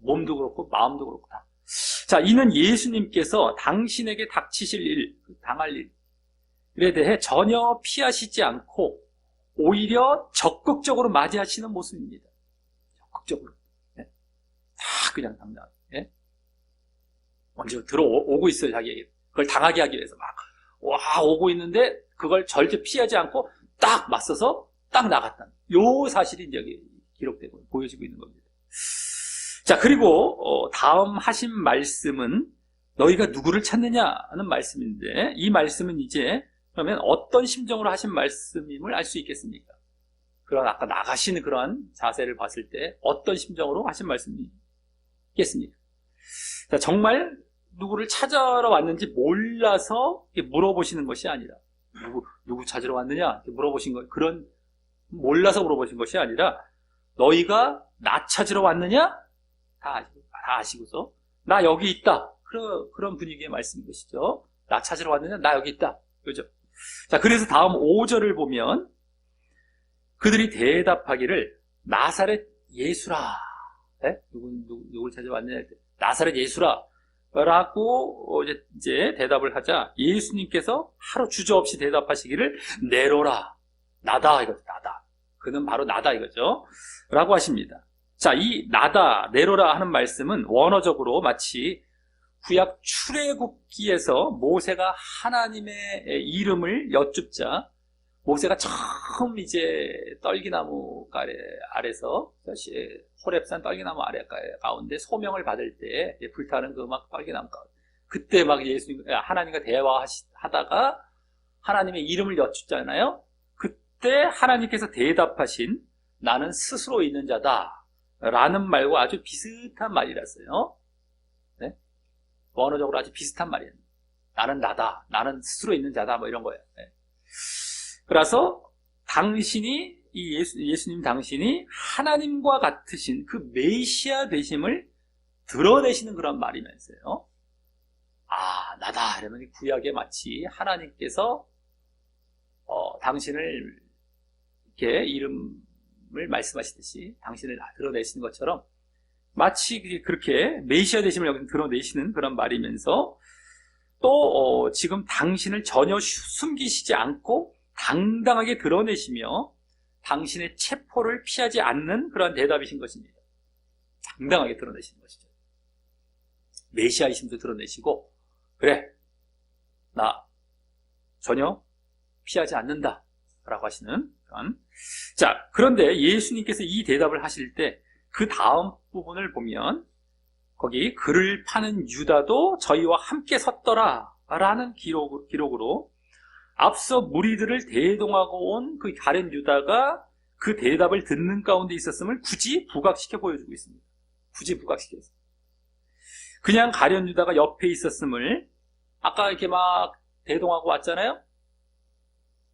몸도 그렇고 마음도 그렇고 다. 자, 이는 예수님께서 당신에게 닥치실 일, 당할 일에 대해 전혀 피하시지 않고 오히려 적극적으로 맞이하시는 모습입니다. 적극적으로. 예? 다 그냥 당당. 예? 먼저 들어오고 있어요, 자기에게. 그걸 당하게 하기 위해서 오고 있는데 그걸 절대 피하지 않고 딱 맞서서 딱 나갔다는 요 사실이 이제 여기 기록되고 보여지고 있는 겁니다. 자, 그리고 다음 하신 말씀은 너희가 누구를 찾느냐는 말씀인데, 이 말씀은 이제 그러면 어떤 심정으로 하신 말씀임을 알 수 있겠습니까? 그런 아까 나가시는 그러한 자세를 봤을 때 어떤 심정으로 하신 말씀이겠습니까? 자, 정말 누구를 찾아러 왔는지 몰라서 물어보시는 것이 아니라, 누구 찾으러 왔느냐 이렇게 물어보신 거, 그런 몰라서 물어보신 것이 아니라, 너희가 나 찾으러 왔느냐? 다 아시고서 나 여기 있다. 그런 분위기의 말씀인 것이죠. 나 찾으러 왔느냐? 나 여기 있다. 그죠? 자, 그래서 다음 5절을 보면 그들이 대답하기를 나사렛 예수라. 네? 누굴 찾아왔느냐? 나사렛 예수라. 라고 이제 대답을 하자 예수님께서 하루 주저없이 대답하시기를 내로라. 나다. 이거죠. 나다. 그는 바로 나다. 이거죠. 라고 하십니다. 자, 이 나다, 내로라 하는 말씀은 원어적으로 마치 구약 출애굽기에서 모세가 하나님의 이름을 여쭙자 모세가 처음 이제 떨기나무 아래서 호렙산 떨기나무 아래 가운데 소명을 받을 때 불타는 그 막 떨기나무 가운데 그때 막 하나님과 대화하다가 하나님의 이름을 여쭙잖아요. 그때 하나님께서 대답하신 나는 스스로 있는 자다 라는 말과 아주 비슷한 말이라서요. 네? 원어적으로 아주 비슷한 말이에요. 나는 나다. 나는 스스로 있는 자다. 뭐 이런 거예요. 네. 그래서 당신이 예수님 당신이 하나님과 같으신 그 메시아 되심을 드러내시는 그런 말이면서요. 아, 나다. 이러면 구약에 마치 하나님께서 당신을 이렇게 이름을 말씀하시듯이 당신을 드러내시는 것처럼 마치 그렇게 메시아 되심을 여기서 드러내시는 그런 말이면서 또 지금 당신을 전혀 숨기시지 않고 당당하게 드러내시며 당신의 체포를 피하지 않는 그런 대답이신 것입니다. 당당하게 드러내시는 것이죠. 메시아이심도 드러내시고 그래 나 전혀 피하지 않는다 라고 하시는 그런. 자, 그런데 예수님께서 이 대답을 하실 때 그 다음 부분을 보면 거기 그를 파는 유다도 저희와 함께 섰더라 라는 기록으로 앞서 무리들을 대동하고 온 그 가룟 유다가 그 대답을 듣는 가운데 있었음을 굳이 부각시켜 보여주고 있습니다. 굳이 부각시켰어요. 그냥 가룟 유다가 옆에 있었음을 아까 이렇게 막 대동하고 왔잖아요.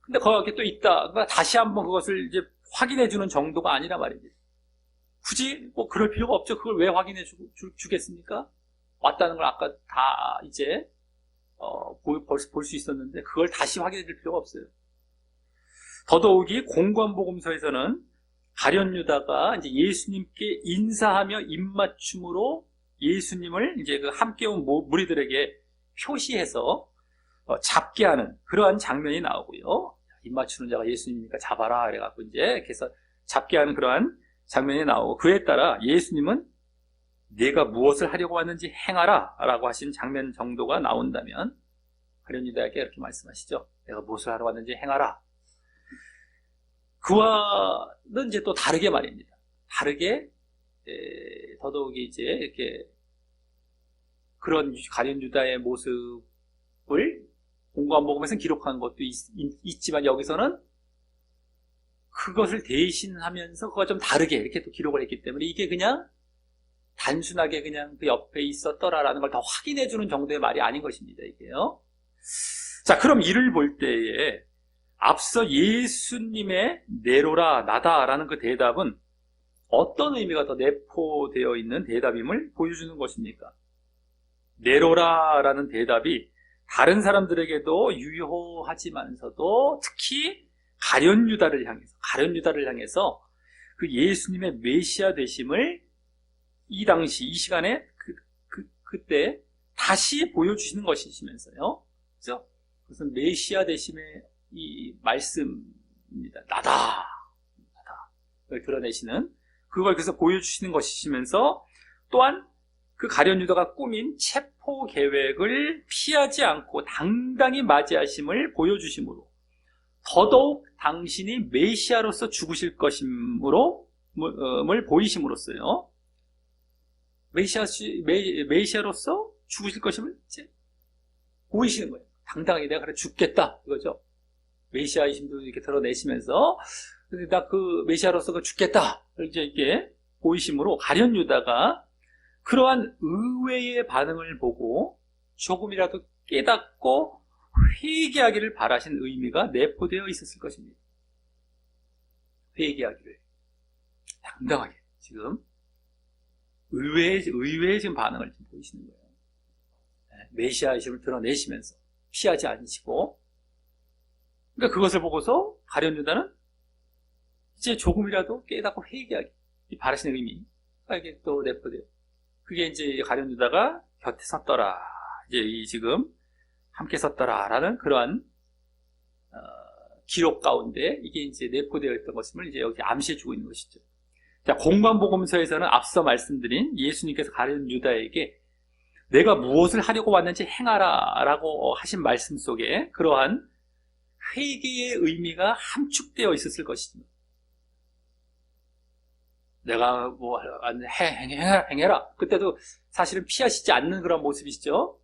근데 거기 또 있다. 그러니까 다시 한번 그것을 이제 확인해 주는 정도가 아니라 말입니다. 굳이 뭐 그럴 필요가 없죠. 그걸 왜 확인해 주겠습니까? 왔다는 걸 아까 다 이제 볼 수 있었는데 그걸 다시 확인해 줄 필요가 없어요. 더더욱이 공관복음서에서는 가룟 유다가 이제 예수님께 인사하며 입맞춤으로 예수님을 이제 그 함께 온 무리들에게 표시해서 잡게 하는 그러한 장면이 나오고요. 입맞추는 자가 예수님이니까 잡아라 그래갖고 이제 이렇게 해서 잡게 하는 그러한 장면이 나오고 그에 따라 예수님은 내가 무엇을 하려고 왔는지 행하라 라고 하신 장면 정도가 나온다면 가룟 유다에게 이렇게 말씀하시죠. 내가 무엇을 하러 왔는지 행하라. 그와는 이제 또 다르게 말입니다. 다르게 더더욱이 이제 이렇게 그런 가룟 유다의 모습을 공관복음에서는 기록한 것도 있지만 여기서는 그것을 대신하면서 그가 좀 다르게 이렇게 또 기록을 했기 때문에 이게 그냥 단순하게 그냥 그 옆에 있었더라라는 걸 더 확인해주는 정도의 말이 아닌 것입니다, 이게요. 자, 그럼 이를 볼 때에 앞서 예수님의 내로라 나다라는 그 대답은 어떤 의미가 더 내포되어 있는 대답임을 보여주는 것입니까? 내로라라는 대답이 다른 사람들에게도 유효하지만서도 특히 가룟 유다를 향해서 그 예수님의 메시아 되심을 이 당시, 이 시간에 그때 다시 보여주시는 것이시면서요. 그죠? 그것은 메시아 되심의 이 말씀입니다. 나다. 그걸 드러내시는, 그걸 그래서 보여주시는 것이시면서 또한 그 가룟 유다가 꾸민 체포 계획을 피하지 않고 당당히 맞이하심을 보여주심으로 더더욱 당신이 메시아로서 죽으실 것임을 보이심으로써요. 메시아로서 죽으실 것임을 이제 보이시는 거예요. 당당하게 내가 그래 죽겠다 이거죠. 메시아이심도 이렇게 드러내시면서 나 그 메시아로서 죽겠다 이제 이게 보이심으로 가룟 유다가 그러한 의외의 반응을 보고 조금이라도 깨닫고 회개하기를 바라신 의미가 내포되어 있었을 것입니다. 회개하기를 당당하게 지금 의외의 지금 반응을 지금 보이시는 거예요. 메시아이심을 드러내시면서 피하지 않으시고, 그러니까 그것을 보고서 가룟 유다는 이제 조금이라도 깨닫고 회개하기 바라시는 의미가 이게 또 내포돼요. 그게 이제 가룟 유다가 곁에 섰더라, 이제 이 지금 함께 섰더라라는 그러한 기록 가운데 이게 이제 내포되어 있던 것임을 이제 여기 암시해주고 있는 것이죠. 자, 공관복음서에서는 앞서 말씀드린 예수님께서 가룟 유다에게 내가 무엇을 하려고 왔는지 행하라 라고 하신 말씀 속에 그러한 회개의 의미가 함축되어 있었을 것입니다. 내가 뭐 행해라. 그때도 사실은 피하시지 않는 그런 모습이시죠.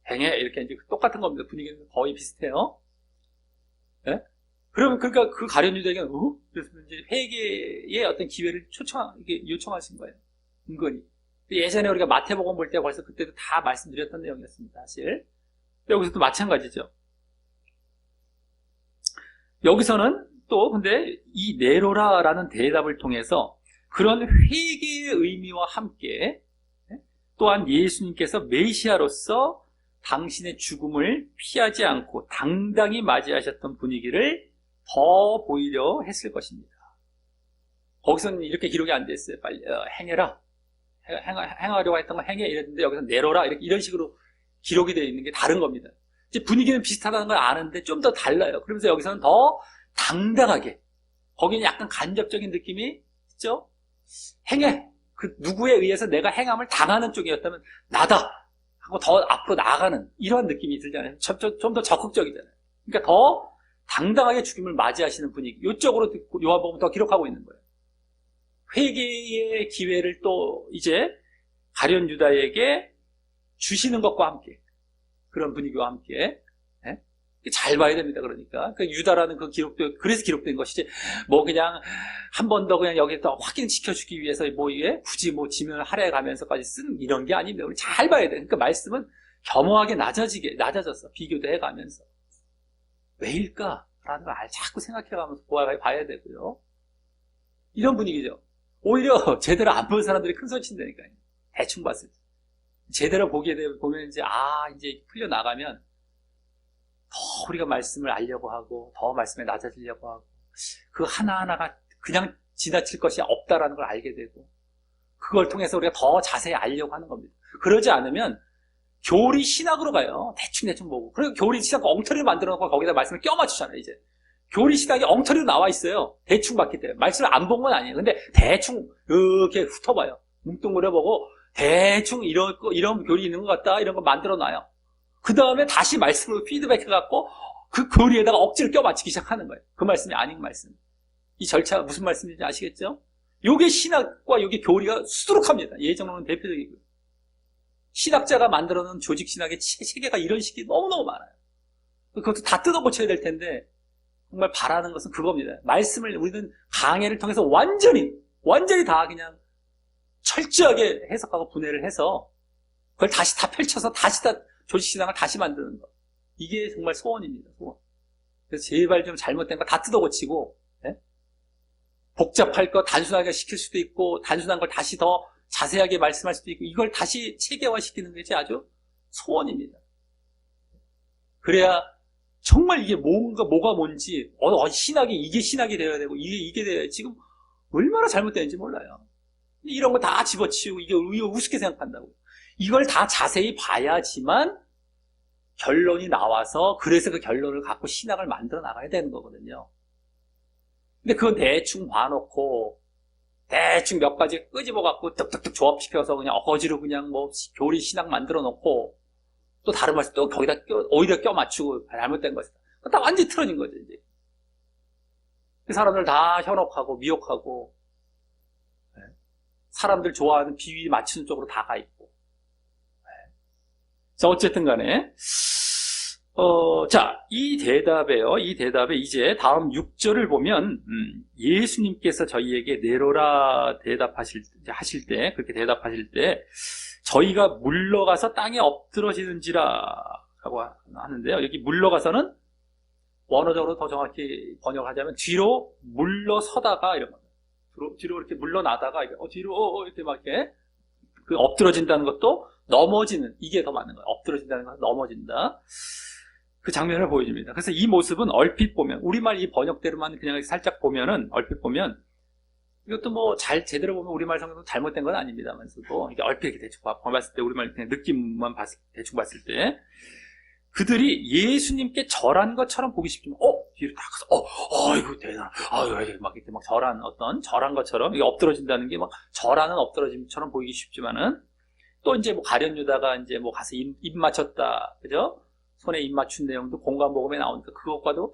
행해 이렇게 이제 똑같은 겁니다. 분위기는 거의 비슷해요. 네? 그러면 그러니까 그 가룟 유다에게는 그래서 이제 회개의 어떤 기회를 요청하신 거예요. 은근히. 예전에 우리가 마태복음 볼 때 벌써 그때도 다 말씀드렸던 내용이었습니다. 사실 여기서도 마찬가지죠. 여기서는 또 근데 이 네로라라는 대답을 통해서 그런 회개의 의미와 함께 또한 예수님께서 메시아로서 당신의 죽음을 피하지 않고 당당히 맞이하셨던 분위기를 더 보이려 했을 것입니다. 거기서는 이렇게 기록이 안 됐어요. 빨리 행해라. 행하려고 했던 거 행해 이랬는데 여기서 내로라 이런 식으로 기록이 되어 있는 게 다른 겁니다. 이제 분위기는 비슷하다는 걸 아는데 좀 더 달라요. 그러면서 여기서는 더 당당하게, 거기는 약간 간접적인 느낌이 있죠. 행해, 그 누구에 의해서 내가 행함을 당하는 쪽이었다면 나다 하고 더 앞으로 나아가는 이러한 느낌이 들잖아요. 좀 더 적극적이잖아요. 그러니까 더 당당하게 죽임을 맞이하시는 분위기, 이쪽으로 요한복음 더 기록하고 있는 거예요. 회개의 기회를 또 이제 가룟 유다에게 주시는 것과 함께, 그런 분위기와 함께 잘 봐야 됩니다. 그러니까 그 유다라는 그 기록도 그래서 기록된 것이지 뭐 그냥 한 번 더 그냥 여기서 확인시켜주기 위해서 뭐 이게 굳이 뭐 지면을 할애가면서까지 쓴 이런 게 아닙니다. 우리 잘 봐야 돼. 그러니까 말씀은 겸허하게 낮아져서 비교도 해가면서 왜일까라는 걸 자꾸 생각해가면서 봐야 되고요. 이런 분위기죠. 오히려 제대로 안 본 사람들이 큰 소리 친다니까요. 대충 봤을 때. 제대로 보면 이제 풀려 나가면 더 우리가 말씀을 알려고 하고 더 말씀에 낮아지려고 하고 그 하나하나가 그냥 지나칠 것이 없다라는 걸 알게 되고 그걸 통해서 우리가 더 자세히 알려고 하는 겁니다. 그러지 않으면 교리 신학으로 가요. 대충 보고. 그리고 교리 신학 엉터리를 만들어 놓고 거기다 말씀을 껴 맞추잖아요. 이제 교리 신학이 엉터리로 나와 있어요. 대충 봤기 때문에. 말씀을 안 본 건 아니에요. 근데 대충 이렇게 훑어봐요. 뭉뚱그려보고 대충 이런 교리 있는 것 같다 이런 거 만들어 놔요. 그 다음에 다시 말씀으로 피드백해갖고 그 교리에다가 억지로 껴 맞추기 시작하는 거예요. 그 말씀이 아닌 말씀. 이 절차가 무슨 말씀인지 아시겠죠? 요게 신학과 요게 교리가 수두룩합니다. 예정론은 대표적이고요. 신학자가 만들어 놓은 조직 신학의 체계가 이런 식이 너무너무 많아요. 그것도 다 뜯어 고쳐야 될 텐데 정말 바라는 것은 그겁니다. 말씀을 우리는 강해를 통해서 완전히 다 그냥 철저하게 해석하고 분해를 해서 그걸 다시 다 펼쳐서 다시 다 조직신앙을 다시 만드는 거. 이게 정말 소원입니다. 소원. 그래서 제발 좀 잘못된 거 다 뜯어고치고, 예? 복잡할 거 단순하게 시킬 수도 있고, 단순한 걸 다시 더 자세하게 말씀할 수도 있고, 이걸 다시 체계화시키는 것이 아주 소원입니다. 그래야 정말 이게 뭐가 뭔지, 신학이 이게 신학이 되어야 되고, 이게 되어야 지금 얼마나 잘못되는지 몰라요. 이런 거 다 집어치우고, 이게 우습게 생각한다고. 이걸 다 자세히 봐야지만 결론이 나와서, 그래서 그 결론을 갖고 신학을 만들어 나가야 되는 거거든요. 근데 그건 대충 봐놓고, 대충 몇 가지 끄집어갖고, 득득득 조합시켜서 그냥 어거지로 그냥 뭐, 교리 신학 만들어 놓고, 또 다른 말씀 또 거기다 오히려 껴 맞추고 잘못된 것이다. 다 완전히 틀어진 거죠, 이제. 그 사람들 다 현혹하고, 미혹하고, 사람들 좋아하는 비위 맞추는 쪽으로 다 가 있고. 자, 어쨌든 간에, 자, 이 대답에 이제 다음 6절을 보면, 예수님께서 저희에게 내로라 하실 때, 그렇게 대답하실 때, 저희가 물러가서 땅에 엎드러지는지라 라고 하는데요. 여기 물러가서는 원어적으로 더 정확히 번역하자면 뒤로 물러서다가 이런 겁니다. 뒤로 이렇게 물러나다가 뒤로 이렇게 막 이렇게 그 엎드러진다는 것도 넘어지는, 이게 더 맞는 거예요. 엎드러진다는 것은 넘어진다. 그 장면을 보여줍니다. 그래서 이 모습은 얼핏 보면, 우리말 이 번역대로만 그냥 살짝 보면은, 얼핏 보면, 이것도 뭐 제대로 보면 우리말 성경도 잘못된 건 아닙니다만서도, 이게 얼핏 이렇게 대충 봤을 때, 우리말 그냥 느낌만 대충 봤을 때, 그들이 예수님께 절한 것처럼 보기 쉽지만, 뒤로 딱 가서, 이거 대단, 막 이렇게 막 절한 것처럼, 이게 엎드러진다는 게 막 절하는 엎드러짐처럼 보이기 쉽지만은, 또 이제 뭐 가룟 유다가 이제 뭐 가서 입 맞췄다, 그죠? 손에 입 맞춘 내용도 공관복음에 나오니까 그것과도,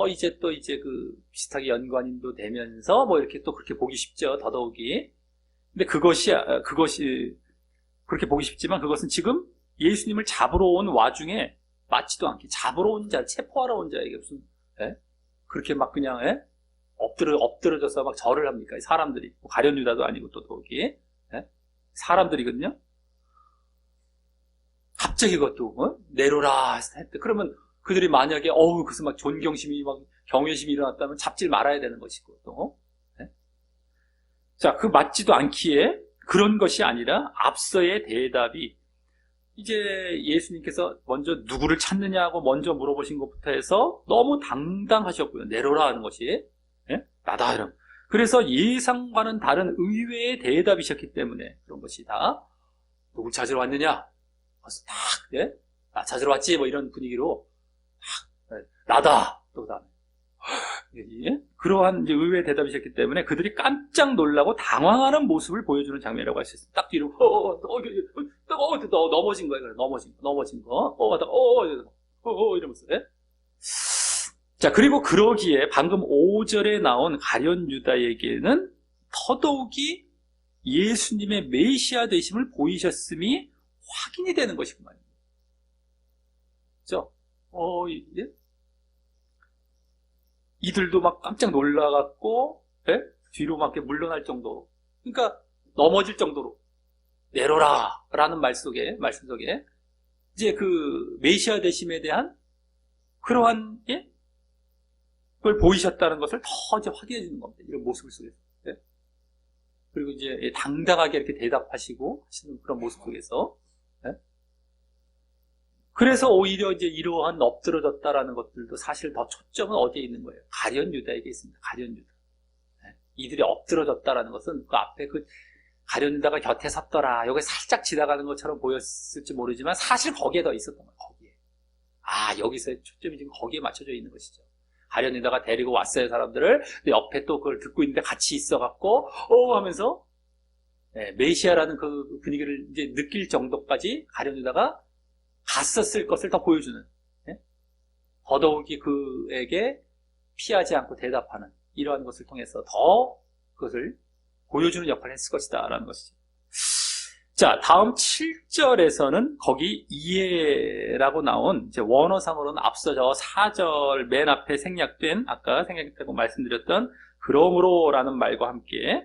이제 그 비슷하게 연관도 되면서 뭐 이렇게 또 그렇게 보기 쉽죠, 더더욱이. 근데 그것이 그렇게 보기 쉽지만 그것은 지금 예수님을 잡으러 온 와중에 맞지도 않게 잡으러 온 자, 체포하러 온 자에게 무슨, 그렇게 막 그냥, 엎드려져서 막 절을 합니까? 사람들이. 뭐 가룟 유다도 아니고 또 더욱이. 사람들이거든요? 갑자기 그것도, 내로라 했대. 그러면 그들이 만약에, 그래서 막 존경심이 막 경외심이 일어났다면 잡질 말아야 되는 것이고, 또. 자, 그 맞지도 않기에 그런 것이 아니라 앞서의 대답이 이제 예수님께서 먼저 누구를 찾느냐고 먼저 물어보신 것부터 해서 너무 당당하셨고요. 내로라 하는 것이. 나다, 이런. 그래서 예상과는 다른 의외의 대답이셨기 때문에 그런 것이 다 누굴 찾으러 왔느냐? 그래서 딱, 나 찾으러 왔지? 뭐 이런 분위기로 나다! 또 그다음에. 그러한 이제 의외의 대답이셨기 때문에 그들이 깜짝 놀라고 당황하는 모습을 보여주는 장면이라고 할 수 있습니다. 딱 뒤로, 넘어진 거예요. 넘어진 거. 이러면서. 자, 그리고 그러기에 방금 5절에 나온 가룟 유다에게는 더더욱이 예수님의 메시아 되심을 보이셨음이 확인이 되는 것이구만. 그죠? 이들도 막 깜짝 놀라갖고, 뒤로 막 이렇게 물러날 정도로. 그러니까 넘어질 정도로. 내로라! 라는 말씀 속에, 이제 그 메시아 되심에 대한 그러한, 그걸 보이셨다는 것을 더 이제 확인해 주는 겁니다. 이런 모습 속에서. 그리고 이제 당당하게 이렇게 대답하시고 하시는 그런 모습 속에서. 그래서 오히려 이제 이러한 엎드러졌다라는 것들도 사실 더 초점은 어디에 있는 거예요? 가룟 유다에게 있습니다. 가룟 유다. 이들이 엎드러졌다라는 것은 그 앞에 그 가룟 유다가 곁에 섰더라. 여기 살짝 지나가는 것처럼 보였을지 모르지만 사실 거기에 더 있었던 거예요. 거기에. 여기서 초점이 지금 거기에 맞춰져 있는 것이죠. 가룟 유다가 데리고 왔어요, 사람들을. 근데 옆에 또 그걸 듣고 있는데 같이 있어갖고, 하면서, 메시아라는 그 분위기를 이제 느낄 정도까지 가룟 유다가 갔었을 것을 더 보여주는, 더더욱이 그에게 피하지 않고 대답하는 이러한 것을 통해서 더 그것을 보여주는 역할을 했을 것이다 라는 것이죠. 자, 다음 7절에서는 거기 이해라고 나온 이제 원어상으로는 앞서 저 4절 맨 앞에 생략된, 아까 생략되고 말씀드렸던 그러므로라는 말과 함께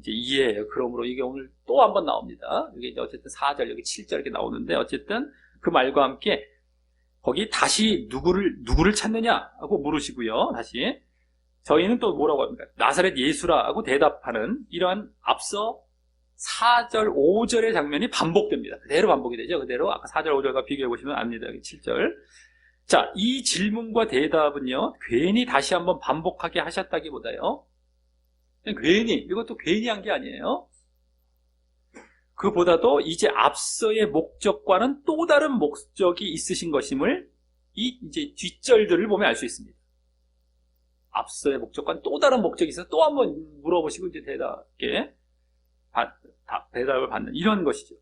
이제 이해해요. 그러므로 이게 오늘 또 한 번 나옵니다. 이게 이제 어쨌든 4절, 여기 7절 이렇게 나오는데, 어쨌든 그 말과 함께 거기 다시 누구를 찾느냐 하고 물으시고요. 다시 저희는 또 뭐라고 합니까? 나사렛 예수라 하고 대답하는 이러한 앞서 4절, 5절의 장면이 반복됩니다. 그대로 반복이 되죠. 그대로 아까 4절, 5절과 비교해 보시면 압니다. 여기 7절. 자, 이 질문과 대답은요, 괜히 다시 한번 반복하게 하셨다기보다요, 괜히, 이것도 괜히 한 게 아니에요. 그보다도 이제 앞서의 목적과는 또 다른 목적이 있으신 것임을 이 이제 뒷절들을 보면 알 수 있습니다. 앞서의 목적과는 또 다른 목적이 있어서 또 한번 물어보시고 이제 대답을 받는 이런 것이죠.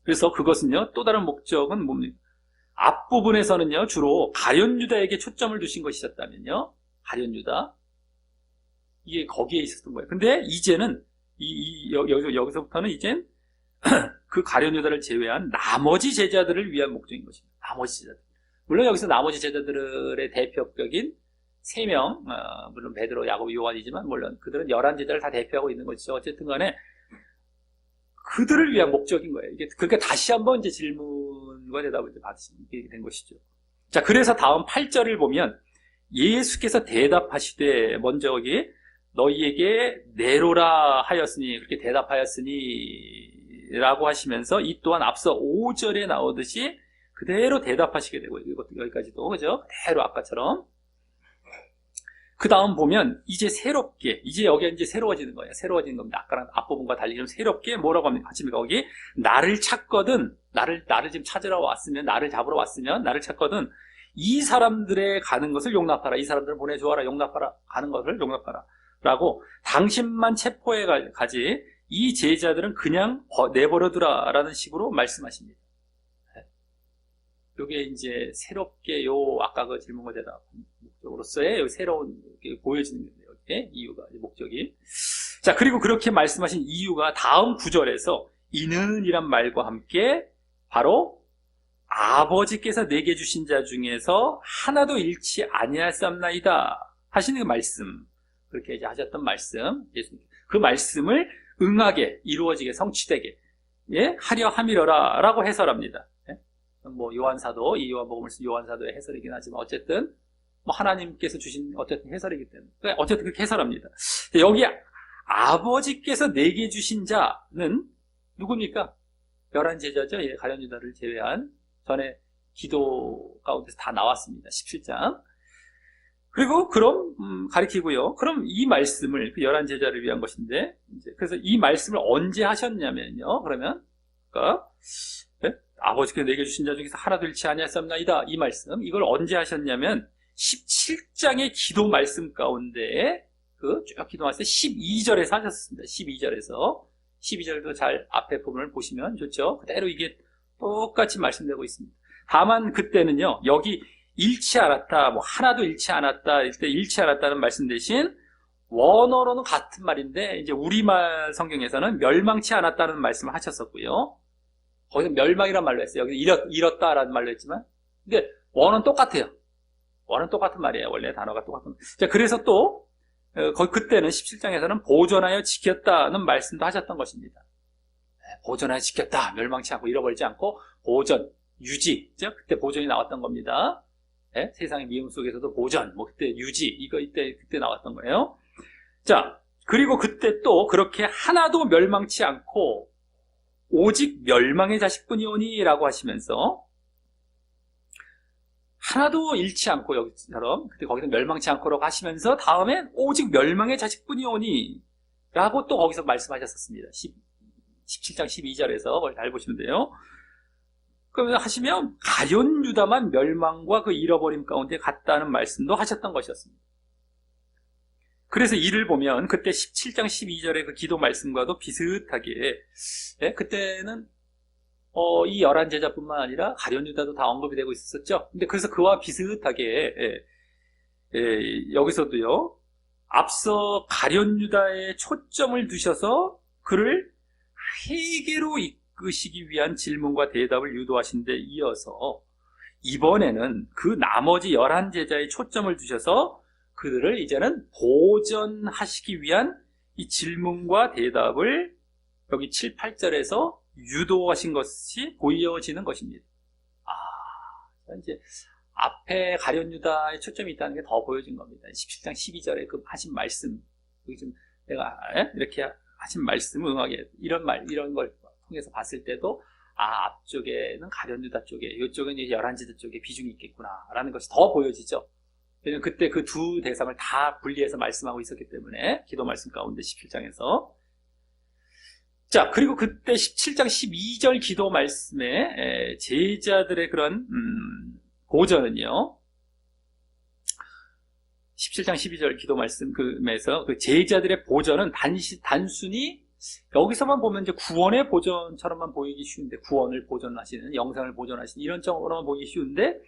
그래서 그것은요, 또 다른 목적은 뭡니까? 앞부분에서는요, 주로 가룟유다에게 초점을 두신 것이었다면요, 가룟유다, 이게 거기에 있었던 거예요. 근데 이제는 여기서부터는 이젠 그 가룟유다를 제외한 나머지 제자들을 위한 목적인 것입니다. 나머지 제자들. 물론 여기서 나머지 제자들의 대표격인 3명, 물론 베드로, 야고보, 요한이지만 물론 그들은 11제자를 다 대표하고 있는 것이죠. 어쨌든 간에 그들을 위한 목적인 거예요. 이게 그러니까 다시 한번 이제 질문과 대답을 이제 받으시게 된 것이죠. 자, 그래서 다음 8절을 보면 예수께서 대답하시되, 먼저 여기 너희에게 내로라 하였으니, 그렇게 대답하였으니 라고 하시면서 이 또한 앞서 5절에 나오듯이 그대로 대답하시게 되고, 이것도 여기까지도 그죠? 그대로 아까처럼. 그 다음 보면 이제 새롭게, 이제 여기가 이제 새로워지는 거예요. 새로워지는 겁니다. 아까랑 앞부분과 달리 좀 새롭게 뭐라고 하십니까? 거기 나를 찾거든, 나를 지금 찾으러 왔으면, 나를 잡으러 왔으면, 나를 찾거든 이 사람들의 가는 것을 용납하라. 이 사람들을 보내주어라. 용납하라. 가는 것을 용납하라. 라고 당신만 체포해 가지 이 제자들은 그냥 내버려두라 라는 식으로 말씀하십니다. 이게 이제 새롭게 아까 그 질문과 대답 목적으로서의 새로운 보여지는 건데요. 이게 이유가, 목적이. 자, 그리고 그렇게 말씀하신 이유가 다음 9절에서 이는 이란 말과 함께 바로 아버지께서 내게 주신 자 중에서 하나도 잃지 아니하였사옵나이다 하시는 그 말씀, 그렇게 이제 하셨던 말씀, 예수님 그 말씀을 응하게, 이루어지게, 성취되게 하려 함이러라 라고 해설합니다. 뭐 요한사도, 이 요한복음을 쓴 요한사도의 해설이긴 하지만 어쨌든 뭐 하나님께서 주신 어쨌든 해설이기 때문에 어쨌든 그렇게 해설합니다. 여기 아버지께서 내게 주신 자는 누굽니까? 11제자죠. 가룟유다를 제외한. 전에 기도 가운데서 다 나왔습니다. 17장. 그리고 그럼 가리키고요. 그럼 이 말씀을 그 11제자를 위한 것인데, 그래서 이 말씀을 언제 하셨냐면요. 그러면 그러니까 아버지께서 내게 주신 자 중에서 하나도 잃지 아니하였사옵나이다. 이 말씀, 이걸 언제 하셨냐면 17장의 기도 말씀 가운데 그 쭉 기도 말씀 12절에서 하셨습니다. 12절도 잘 앞에 부분을 보시면 좋죠. 그대로 이게 똑같이 말씀되고 있습니다. 다만 그때는요, 여기 잃지 않았다, 뭐 하나도 잃지 않았다, 이때 잃지 않았다는 말씀 대신 원어로는 같은 말인데 이제 우리말 성경에서는 멸망치 않았다는 말씀을 하셨었고요. 거기서 멸망이란 말로 했어요. 여기 잃었다라는 말로 했지만, 근데 원어는 똑같아요. 원어는 똑같은 말이에요. 원래 단어가 똑같은. 자, 그래서 또 그때는 17장에서는 보존하여 지켰다는 말씀도 하셨던 것입니다. 보존하여 지켰다, 멸망치 않고 잃어버리지 않고 보존, 유지, 그때 보존이 나왔던 겁니다. 세상의 미움 속에서도 보존, 뭐 그때 유지, 이거 그때 나왔던 거예요. 자, 그리고 그때 또 그렇게 하나도 멸망치 않고 오직 멸망의 자식뿐이오니 라고 하시면서 하나도 잃지 않고, 여기처럼 그때 거기서 멸망치 않고라고 하시면서 다음엔 오직 멸망의 자식뿐이오니 라고 또 거기서 말씀하셨었습니다. 17장 12절에서 그걸 잘 보시면 돼요. 그러면서 하시면 가룟유다만 멸망과 그 잃어버림 가운데 갔다는 말씀도 하셨던 것이었습니다. 그래서 이를 보면 그때 17장 12절의 그 기도 말씀과도 비슷하게, 그때는 이 11제자뿐만 아니라 가룟유다도 다 언급이 되고 있었죠. 근데 그래서 그와 비슷하게 여기서도요, 앞서 가룟유다에 초점을 두셔서 그를 회개로 이끄시기 위한 질문과 대답을 유도하신 데 이어서 이번에는 그 나머지 11제자의 초점을 두셔서 그들을 이제는 보전하시기 위한 이 질문과 대답을 여기 7, 8절에서 유도하신 것이 보여지는 것입니다. 이제 앞에 가룟 유다의 초점이 있다는 게 더 보여진 겁니다. 17장 12절에 그 하신 말씀, 여기 지금 내가 이렇게 하신 말씀 응하게 이런 걸 통해서 봤을 때도 앞쪽에는 가룟 유다 쪽에, 이쪽은 이제 열한지대 쪽에 비중이 있겠구나라는 것이 더 보여지죠. 왜냐면 그때 그 두 대상을 다 분리해서 말씀하고 있었기 때문에 기도 말씀 가운데 17장에서. 자, 그리고 그때 17장 12절 기도 말씀에 제자들의 그런 보전은요, 17장 12절 기도 말씀에서 그 제자들의 보전은 단순히 여기서만 보면 이제 구원의 보전처럼만 보이기 쉬운데, 구원을 보존하시는, 영생을 보존하시는 이런 쪽으로만 보이기 쉬운데,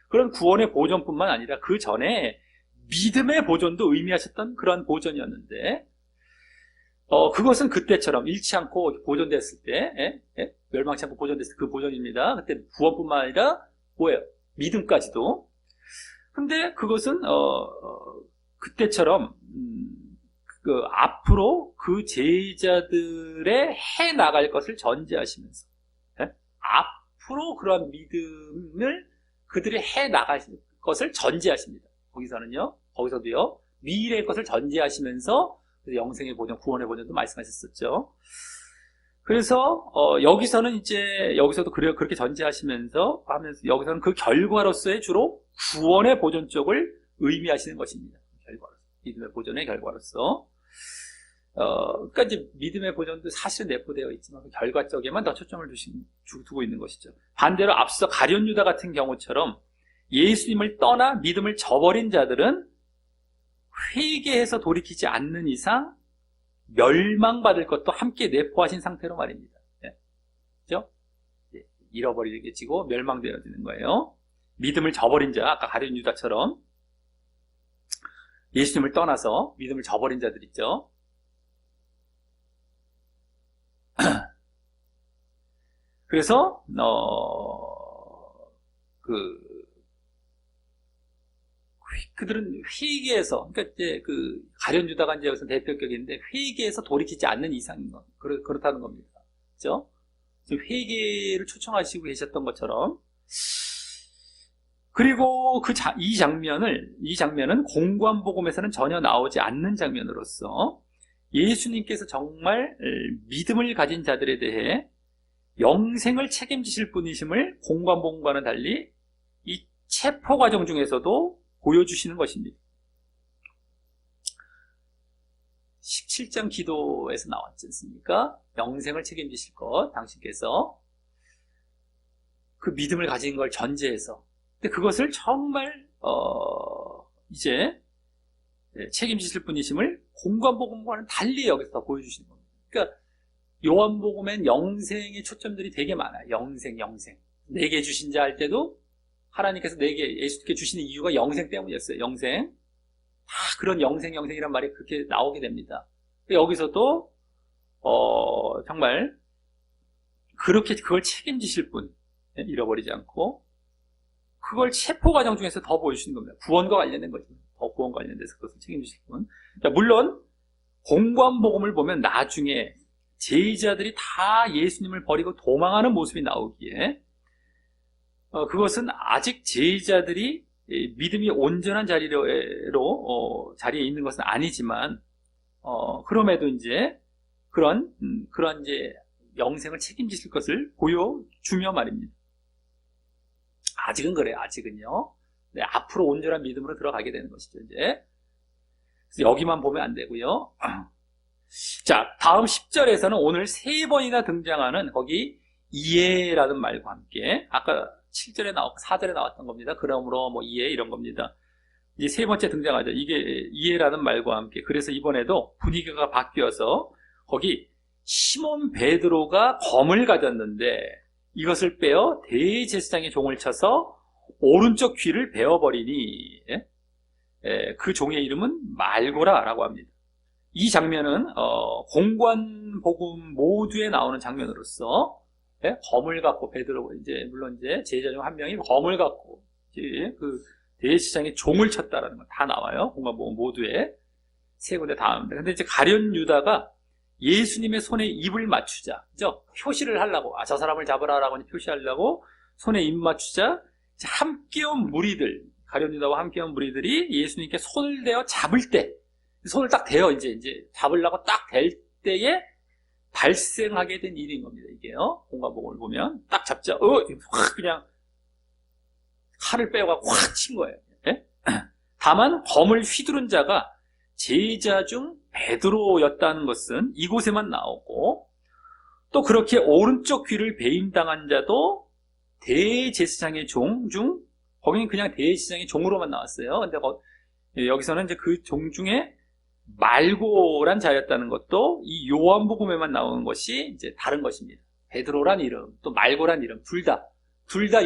그런 구원의 보존뿐만 아니라 그 전에 믿음의 보존도 의미하셨던 그런 보존이었는데, 그것은 그때처럼 잃지 않고 보존됐을 때, 멸망치 않고 보존됐을 때 그 보존입니다. 그때 구원뿐만 아니라 뭐예요? 믿음까지도. 근데 그것은 그때처럼 앞으로 그 제자들의 해 나갈 것을 전제하시면서, 앞으로 그런 믿음을 그들이 해 나갈 것을 전제하십니다. 거기서도요, 미래의 것을 전제하시면서 영생의 보존, 구원의 보존도 말씀하셨었죠. 그래서 여기서도 그렇게 전제하시면서 여기서는 그 결과로서의 주로 구원의 보존 쪽을 의미하시는 것입니다. 믿음의 보존의 결과로서. 그러니까 이제 믿음의 보존도 사실은 내포되어 있지만 그 결과 쪽에만 더 초점을 두고 있는 것이죠. 반대로 앞서 가룟 유다 같은 경우처럼 예수님을 떠나 믿음을 저버린 자들은 회개해서 돌이키지 않는 이상 멸망받을 것도 함께 내포하신 상태로 말입니다. 그렇죠? 잃어버리게 지고 멸망되어지는 거예요. 믿음을 저버린 자, 아까 가룟 유다처럼 예수님을 떠나서 믿음을 저버린 자들 있죠. 그래서 그들은 회개해서, 그러니까 이제 그 가룟 유다가 이제 여기서 대표격인데 회개해서 돌이키지 않는 이상인 것, 그렇다는 겁니다. 그렇죠? 지금 회개를 초청하시고 계셨던 것처럼. 그리고 이 장면은 공관복음에서는 전혀 나오지 않는 장면으로서 예수님께서 정말 믿음을 가진 자들에 대해 영생을 책임지실 분이심을 공관복음과는 달리 이 체포 과정 중에서도 보여주시는 것입니다. 17장 기도에서 나왔지 않습니까? 영생을 책임지실 것, 당신께서 그 믿음을 가진 걸 전제해서. 근데 그것을 정말 이제 책임지실 분이심을 공관복음과는 달리 여기서 보여주시는 겁니다. 그러니까 요한복음엔 영생의 초점들이 되게 많아요. 영생. 내게 주신 자 할 때도 하나님께서 예수님께 주시는 이유가 영생 때문이었어요. 영생. 다 그런 영생이란 말이 그렇게 나오게 됩니다. 여기서도 정말 그렇게 그걸 책임지실 분, 잃어버리지 않고 그걸 체포 과정 중에서 더 보여주시는 겁니다. 구원과 관련된 거죠. 더 구원과 관련돼서 그것을 책임지실 분. 물론 공관복음을 보면 나중에 제자들이 다 예수님을 버리고 도망하는 모습이 나오기에 그것은 아직 제자들이 믿음이 온전한 자리에 있는 것은 아니지만, 그럼에도 이제 그런 이제 영생을 책임지실 것을 보여주며 말입니다. 아직은 그래요, 아직은요. 네, 앞으로 온전한 믿음으로 들어가게 되는 것이죠, 이제. 그래서 여기만 보면 안 되고요. 자, 다음 10절에서는 오늘 3번이나 등장하는 거기 이해라는 말과 함께, 아까 7절에 나왔고 4절에 나왔던 겁니다. 그러므로 이해 이런 겁니다. 이제 세 번째 등장하죠. 이게 이해라는 말과 함께. 그래서 이번에도 분위기가 바뀌어서 거기 시몬 베드로가 검을 가졌는데 이것을 빼어 대제사장의 종을 쳐서 오른쪽 귀를 베어버리니 그 종의 이름은 말고라라고 합니다. 이 장면은 공관복음 모두에 나오는 장면으로서 검을 갖고 베드로 물론 제자 중 한 명이 검을 갖고 그 대제사장의 종을 쳤다라는 거 다 나와요. 공관복음 모두에. 세 군데 다 합니다. 근데 이제 가룟 유다가 예수님의 손에 입을 맞추자, 그죠? 표시를 하려고, 저 사람을 잡으라라고 표시하려고 손에 입 맞추자, 함께 온 무리들, 가룟 유다와 함께 온 무리들이 예수님께 손을 대어 잡을 때, 손을 딱 대어 이제 잡으려고 딱 댈 때에 발생하게 된 일인 겁니다. 이게요. 공관복음을 보면 딱 잡자, 확 그냥 칼을 빼고 확 친 거예요. 예? 다만 검을 휘두른 자가 제자 중 베드로였다는 것은 이곳에만 나오고, 또 그렇게 오른쪽 귀를 배임당한 자도 대제사장의 종 중, 거기는 그냥 대제사장의 종으로만 나왔어요. 근데 여기서는 이제 그 종 중에 말고란 자였다는 것도 이 요한복음에만 나오는 것이 이제 다른 것입니다. 베드로란 이름, 또 말고란 이름, 둘 다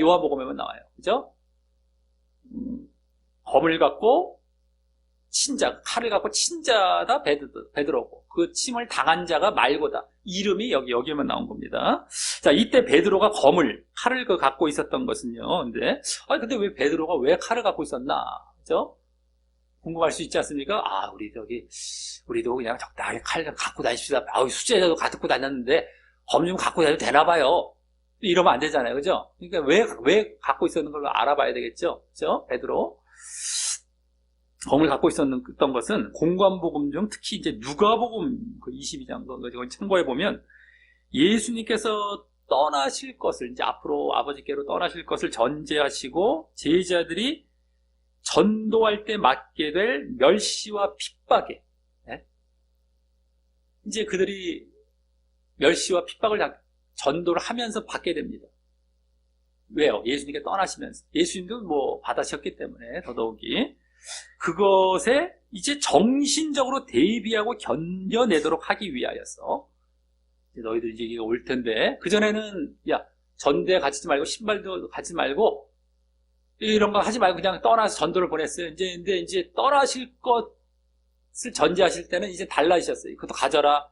요한복음에만 나와요. 그죠? 검을 갖고 친자, 칼을 갖고 친자다 베드로고, 그 침을 당한 자가 말고다. 이름이 여기에만 나온 겁니다. 자, 이때 베드로가 칼을 갖고 있었던 것은요. 근데 왜 베드로가 왜 칼을 갖고 있었나? 그죠? 궁금할 수 있지 않습니까? 우리도 그냥 적당히 칼 갖고 다닙시다. 수제자도 갖고 다녔는데, 검 좀 갖고 다녀도 되나 봐요. 이러면 안 되잖아요. 그죠? 그러니까 왜 갖고 있었는 걸 알아봐야 되겠죠? 그죠? 베드로. 검을 갖고 있었던 것은 공관복음 중 특히 이제 누가복음 그 22장 거 참고해 보면 예수님께서 떠나실 것을, 이제 앞으로 아버지께로 떠나실 것을 전제하시고 제자들이 전도할 때 맞게 될 멸시와 핍박에, 이제 그들이 멸시와 핍박을 전도를 하면서 받게 됩니다. 왜요? 예수님께 떠나시면서. 예수님도 받으셨기 때문에 더더욱이 그것에 이제 정신적으로 대비하고 견뎌내도록 하기 위하여서, 너희들 이제 이게 올 텐데, 그전에는 전대 가지지 말고 신발도 가지지 말고 이런 거 하지 말고 그냥 떠나서 전도를 보냈어요. 근데 이제 떠나실 것을 전제하실 때는 이제 달라지셨어요. 그것도 가져라.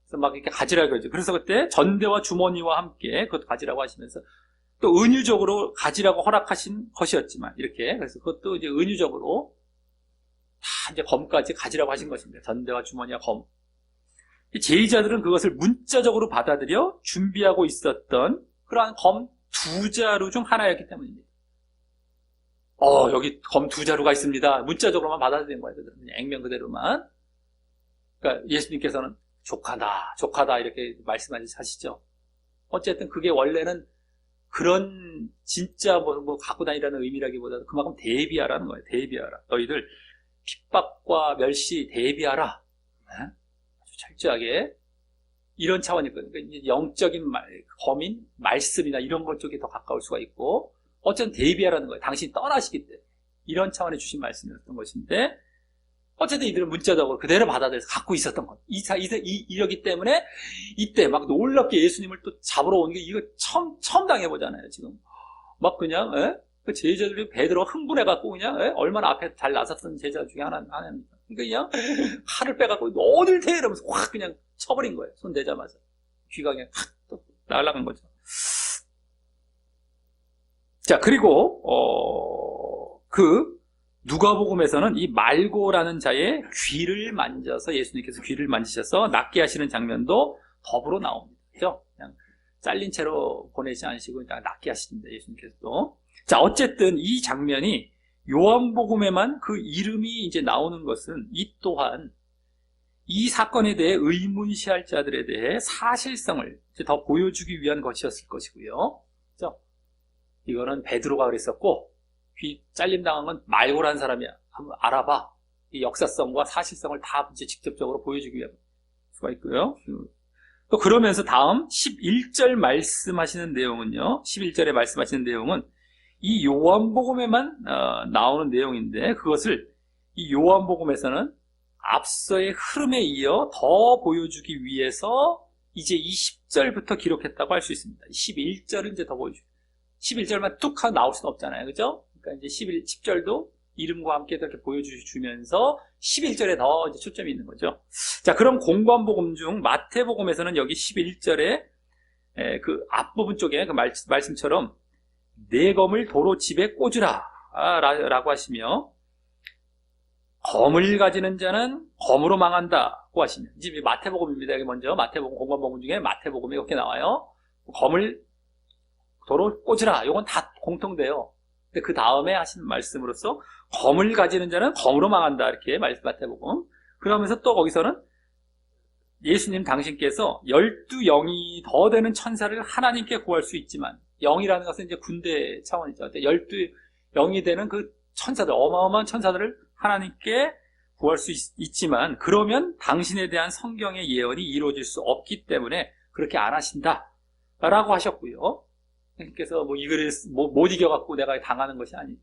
그래서 막 이렇게 가지라고 하죠. 그래서 그때 전대와 주머니와 함께 그것도 가지라고 하시면서, 또 은유적으로 가지라고 허락하신 것이었지만, 이렇게. 그래서 그것도 이제 은유적으로 다 이제 검까지 가지라고 하신 것입니다. 전대와 주머니와 검. 제자들은 그것을 문자적으로 받아들여 준비하고 있었던 그러한 검 두 자루 중 하나였기 때문입니다. 여기 검 두 자루가 있습니다. 문자적으로만 받아들인 거예요. 그냥 액면 그대로만. 그러니까 예수님께서는 족하다 이렇게 말씀하시죠. 어쨌든 그게 원래는 그런 진짜 갖고 다니라는 의미라기보다는 그만큼 대비하라는 거예요. 대비하라. 너희들 핍박과 멸시 대비하라. 아주 철저하게 이런 차원이거든요. 그러니까 영적인 검인 말씀이나 이런 것 쪽에 더 가까울 수가 있고, 어쨌든 대비하라는 거예요. 당신이 떠나시기 때문에 이런 차원에 주신 말씀이었던 것인데, 어쨌든 이들은 문자적으로 그대로 받아들여서 갖고 있었던 것. 이러기 때문에 이때 막 놀랍게 예수님을 또 잡으러 오는 게 이거 처음 당해보잖아요, 지금. 막 그냥, 그 제자들이 베드로가 흥분해갖고 그냥, 얼마나 앞에 잘 나섰던 제자 중에 하나입니다. 그러니까 그냥 칼을 빼갖고 어딜 대? 이러면서 확 그냥 쳐버린 거예요. 손 대자마자. 귀가 그냥 확 또 날아간 거죠. 자, 그리고, 누가복음에서는 이 말고라는 자의 귀를 만져서, 예수님께서 귀를 만지셔서 낫게 하시는 장면도 더불어 나옵니다. 그죠? 그냥 잘린 채로 보내지 않으시고 그냥 낫게 하십니다. 예수님께서도. 자, 어쨌든 이 장면이 요한복음에만 그 이름이 이제 나오는 것은 이 또한 이 사건에 대해 의문시할 자들에 대해 사실성을 이제 더 보여주기 위한 것이었을 것이고요. 그죠? 이거는 베드로가 그랬었고, 귀 잘림 당한 건 말고라는 사람이야. 한번 알아봐. 이 역사성과 사실성을 다 이제 직접적으로 보여주기 위한 수가 있고요. 또 그러면서 다음 11절 말씀하시는 내용은요. 11절에 말씀하시는 내용은 이 요한복음에만 나오는 내용인데, 그것을 이 요한복음에서는 앞서의 흐름에 이어 더 보여주기 위해서 이제 이 10절부터 기록했다고 할 수 있습니다. 11절은 이제 더 보여주고, 11절만 뚝 하고 나올 수는 없잖아요. 그죠? 그러니까 이제 10절도 이름과 함께 이렇게 보여주면서 11절에 더 이제 초점이 있는 거죠. 자, 그럼 공관복음 중 마태복음에서는 여기 11절에 그 앞부분 쪽에 그 말씀처럼 내 검을 도로 집에 꽂으라 라고 하시며, 검을 가지는 자는 검으로 망한다고 하시면, 이제 마태복음입니다. 여기 먼저 마태복음, 공관복음 중에 마태복음이 이렇게 나와요. 검을 도로 꽂으라. 이건 다 공통돼요. 근데 그 다음에 하신 말씀으로서 검을 가지는 자는 검으로 망한다. 이렇게 마태복음. 그러면서 또 거기서는 예수님 당신께서 12영이 더 되는 천사를 하나님께 구할 수 있지만, 영이라는 것은 이제 군대 차원이죠. 12영이 되는 그 천사들, 어마어마한 천사들을 하나님께 구할 수 있지만, 그러면 당신에 대한 성경의 예언이 이루어질 수 없기 때문에 그렇게 안 하신다 라고 하셨고요. 그래서 이거를 못 이겨갖고 내가 당하는 것이 아니,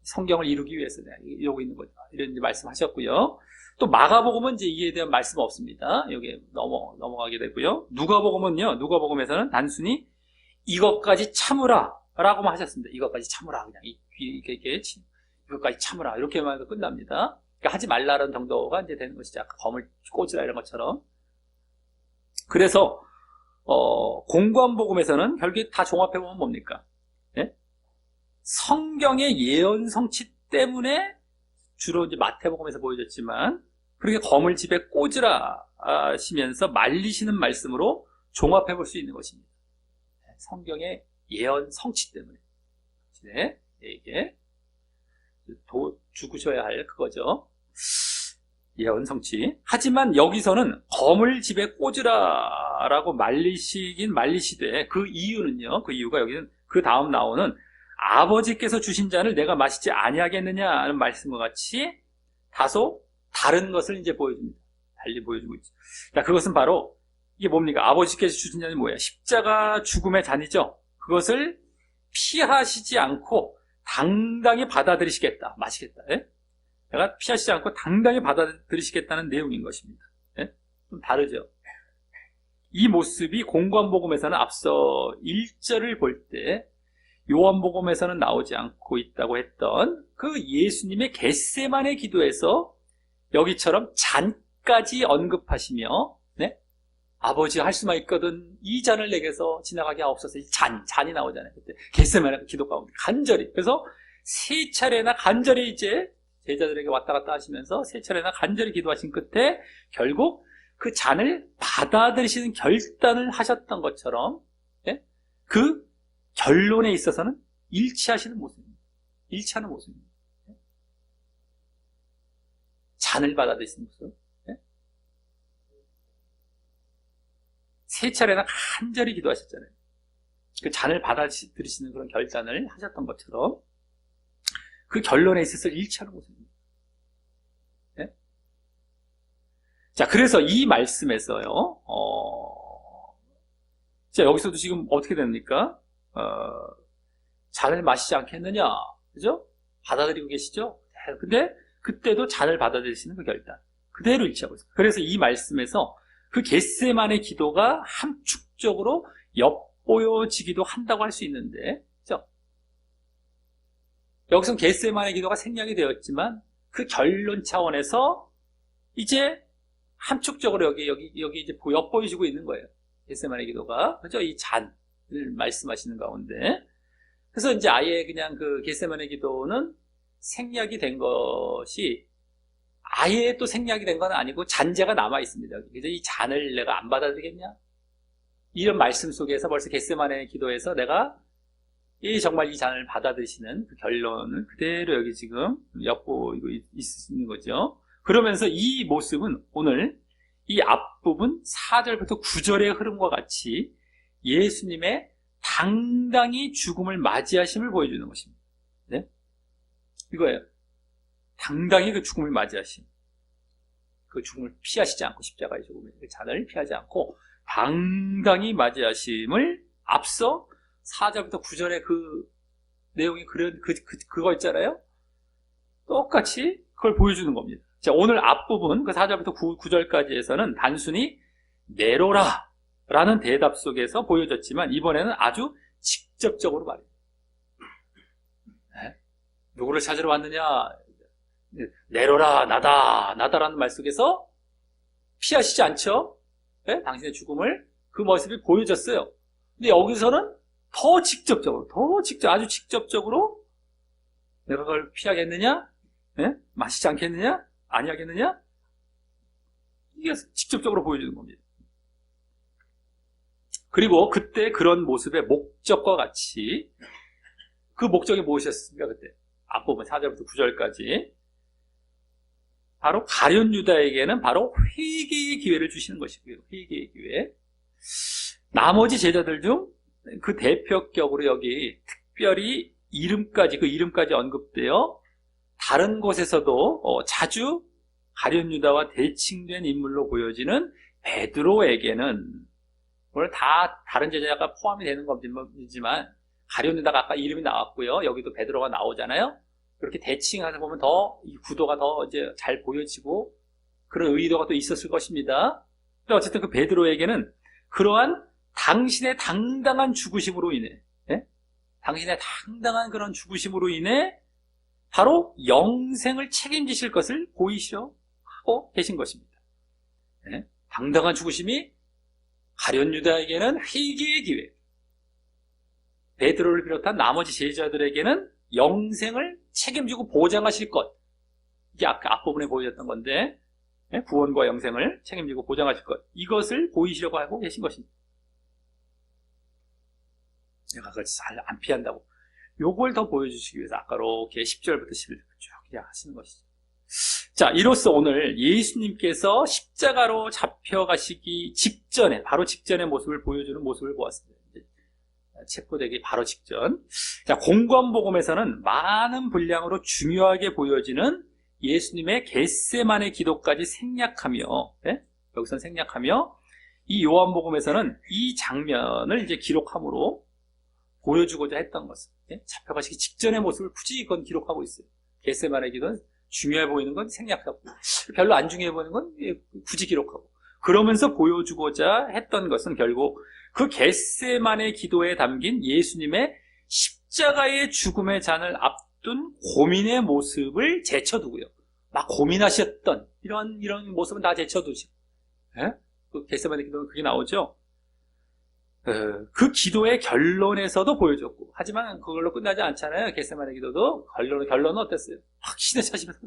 성경을 이루기 위해서 내가 이러고 있는 거다, 이런 말씀하셨고요. 또 마가복음은 이제 이에 대한 말씀 없습니다. 여기에 넘어가게 되고요. 누가복음은요, 누가복음에서는 단순히 이것까지 참으라 라고만 하셨습니다. 이것까지 참으라, 그냥 이것까지 참으라, 이렇게만 해서 끝납니다. 그러니까 하지 말라는 정도가 이제 되는 것이죠. 아까 검을 꽂으라 이런 것처럼. 그래서 공관복음에서는 결국에 다 종합해보면 뭡니까? 네? 성경의 예언 성취 때문에 주로 이제 마태복음에서 보여졌지만, 그렇게 검을 집에 꽂으라 하시면서 말리시는 말씀으로 종합해볼 수 있는 것입니다. 성경의 예언 성취 때문에. 네, 이게 죽으셔야 할 그거죠. 예언 성취. 하지만 여기서는 검을 집에 꽂으라 라고 말리시되, 그 이유는요, 그 이유가 여기는 그 다음 나오는 아버지께서 주신 잔을 내가 마시지 아니하겠느냐 하는 말씀과 같이 다소 다른 것을 이제 보여줍니다. 달리 보여주고 있죠. 자, 그것은 바로 이게 뭡니까? 아버지께서 주신 잔이 뭐예요? 십자가 죽음의 잔이죠. 그것을 피하시지 않고 당당히 받아들이시겠다, 마시겠다. 예? 내가 피하시지 않고 당당히 받아들이시겠다는 내용인 것입니다. 예? 좀 다르죠. 이 모습이 공관복음에서는 앞서 1절을 볼 때, 요한복음에서는 나오지 않고 있다고 했던 그 예수님의 겟세마네 기도에서 여기처럼 잔까지 언급하시며, 네? 아버지 할 수만 있거든 이 잔을 내게서 지나가게 하옵소서. 이 잔이 나오잖아요. 그때 겟세마네 기도 가운데 간절히, 그래서 세 차례나 간절히 이제 제자들에게 왔다 갔다 하시면서 세 차례나 간절히 기도하신 끝에 결국 그 잔을 받아들이시는 결단을 하셨던 것처럼, 네? 그 결론에 있어서는 일치하시는 모습입니다. 일치하는 모습입니다. 잔을 받아들이시는 모습. 세 차례나 간절히 기도하셨잖아요. 그 잔을 받아들이시는 그런 결단을 하셨던 것처럼 그 결론에 있어서 일치하는 모습입니다. 자, 그래서 이 말씀에서요, 자, 여기서도 지금 어떻게 됩니까? 잔을 마시지 않겠느냐, 그죠? 받아들이고 계시죠? 근데 그때도 잔을 받아들이시는 그 결단 그대로 일치하고 있어요. 그래서 이 말씀에서 그 겟세마네 기도가 함축적으로 엿보여지기도 한다고 할 수 있는데, 그죠? 여기서 겟세마네 기도가 생략이 되었지만 그 결론 차원에서 이제 함축적으로 여기 이제 엿보여지고 있는 거예요. 겟세마네 기도가, 그죠? 이 잔을 말씀하시는 가운데. 그래서 이제 아예 그냥 그 겟세마네 기도는 생략이 된 것이 아예 또 생략이 된 건 아니고 잔재가 남아 있습니다. 그래서 이 잔을 내가 안 받아들이겠냐? 이런 말씀 속에서 벌써 겟세마네 기도에서 내가 정말 이 잔을 받아들이시는 그 결론을 그대로 여기 지금 엿보이고 있는 거죠. 그러면서 이 모습은 오늘 이 앞부분 4절부터 9절의 흐름과 같이 예수님의 당당히 죽음을 맞이하심을 보여주는 것입니다. 네? 이거예요. 당당히 그 죽음을 맞이하심. 그 죽음을 피하시지 않고, 십자가의 죽음의 잔을 피하지 않고 당당히 맞이하심을 앞서 4절부터 9절의 그 내용이 그거 있잖아요. 똑같이 그걸 보여주는 겁니다. 자, 오늘 앞부분 그 4절부터 9절까지에서는 단순히 내로라 라는 대답 속에서 보여졌지만 이번에는 아주 직접적으로 말해요. 네? 누구를 찾으러 왔느냐? 내로라, 나다라는 말 속에서 피하시지 않죠? 네? 당신의 죽음을, 그 모습이 보여졌어요. 근데 여기서는 아주 직접적으로 내가 그걸 피하겠느냐? 마시지 않겠느냐? 아니하겠느냐? 이게 직접적으로 보여주는 겁니다. 그리고 그때 그런 모습의 목적과 같이 그 목적이 무엇이었습니까? 그때 앞부분 4절부터 9절까지 바로 가룟 유다에게는 바로 회개의 기회를 주시는 것이고요. 회개의 기회. 나머지 제자들 중 그 대표격으로 여기 특별히 그 이름까지 언급되어 다른 곳에서도 자주 가룟 유다와 대칭된 인물로 보여지는 베드로에게는, 물론 다 다른 제자가 포함이 되는 거지만 가룟 유다가 아까 이름이 나왔고요. 여기도 베드로가 나오잖아요. 그렇게 대칭하다 보면 더 이 구도가 더 이제 잘 보여지고 그런 의도가 또 있었을 것입니다. 근데 어쨌든 그 베드로에게는 그러한 당신의 당당한 죽으심으로 인해, 당신의 당당한 그런 죽으심으로 인해 바로 영생을 책임지실 것을 보이시려 하고 계신 것입니다. 당당한 죽으심이 가룟 유다에게는 회개의 기회, 베드로를 비롯한 나머지 제자들에게는 영생을 책임지고 보장하실 것, 이게 아까 앞부분에 보여졌던 건데, 구원과 영생을 책임지고 보장하실 것, 이것을 보이시려고 하고 계신 것입니다. 내가 그걸 잘 안 피한다고. 요걸 더 보여주시기 위해서 아까 이렇게 10절부터 11절 쭉 하시는 것이죠. 자, 이로써 오늘 예수님께서 십자가로 잡혀가시기 직전에, 바로 직전의 모습을 보여주는 모습을 보았습니다. 체포되기 바로 직전. 자, 공관복음에서는 많은 분량으로 중요하게 보여지는 예수님의 겟세마네 기도까지 생략하며, 여기서는 생략하며, 이 요한복음에서는 이 장면을 이제 기록함으로 보여주고자 했던 것은, 잡혀가시기 직전의 모습을 굳이 이건 기록하고 있어요. 겟세마네 기도는 중요해 보이는 건 생략하고, 별로 안 중요해 보이는 건 굳이 기록하고, 그러면서 보여주고자 했던 것은 결국 그 겟세마네 기도에 담긴 예수님의 십자가의 죽음의 잔을 앞둔 고민의 모습을 제쳐두고요. 막 고민하셨던 이런 모습은 다 제쳐두시고, 그 겟세마네 기도는 그게 나오죠. 그 기도의 결론에서도 보여줬고, 하지만 그걸로 끝나지 않잖아요. 겟세마네 기도도 결론은 어땠어요? 확신에 차시면서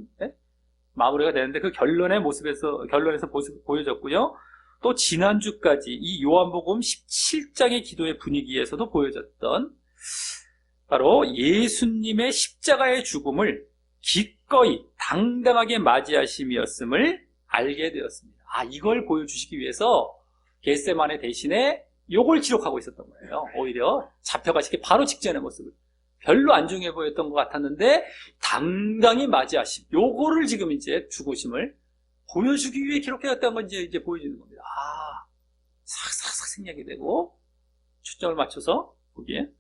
마무리가 되는데 그 결론에서 보여졌고요. 또 지난주까지 이 요한복음 17장의 기도의 분위기에서도 보여졌던 바로 예수님의 십자가의 죽음을 기꺼이 당당하게 맞이하심이었음을 알게 되었습니다. 이걸 보여주시기 위해서 겟세마네 대신에 요걸 기록하고 있었던 거예요. 오히려 잡혀가시기 바로 직전의 모습을. 별로 안 중요해 보였던 것 같았는데 당당히 맞이하심, 요거를 지금 이제 죽으심을 보여주기 위해 기록해왔다는 건 이제 보여주는 겁니다. 싹싹싹 생략이 되고 초점을 맞춰서 거기에.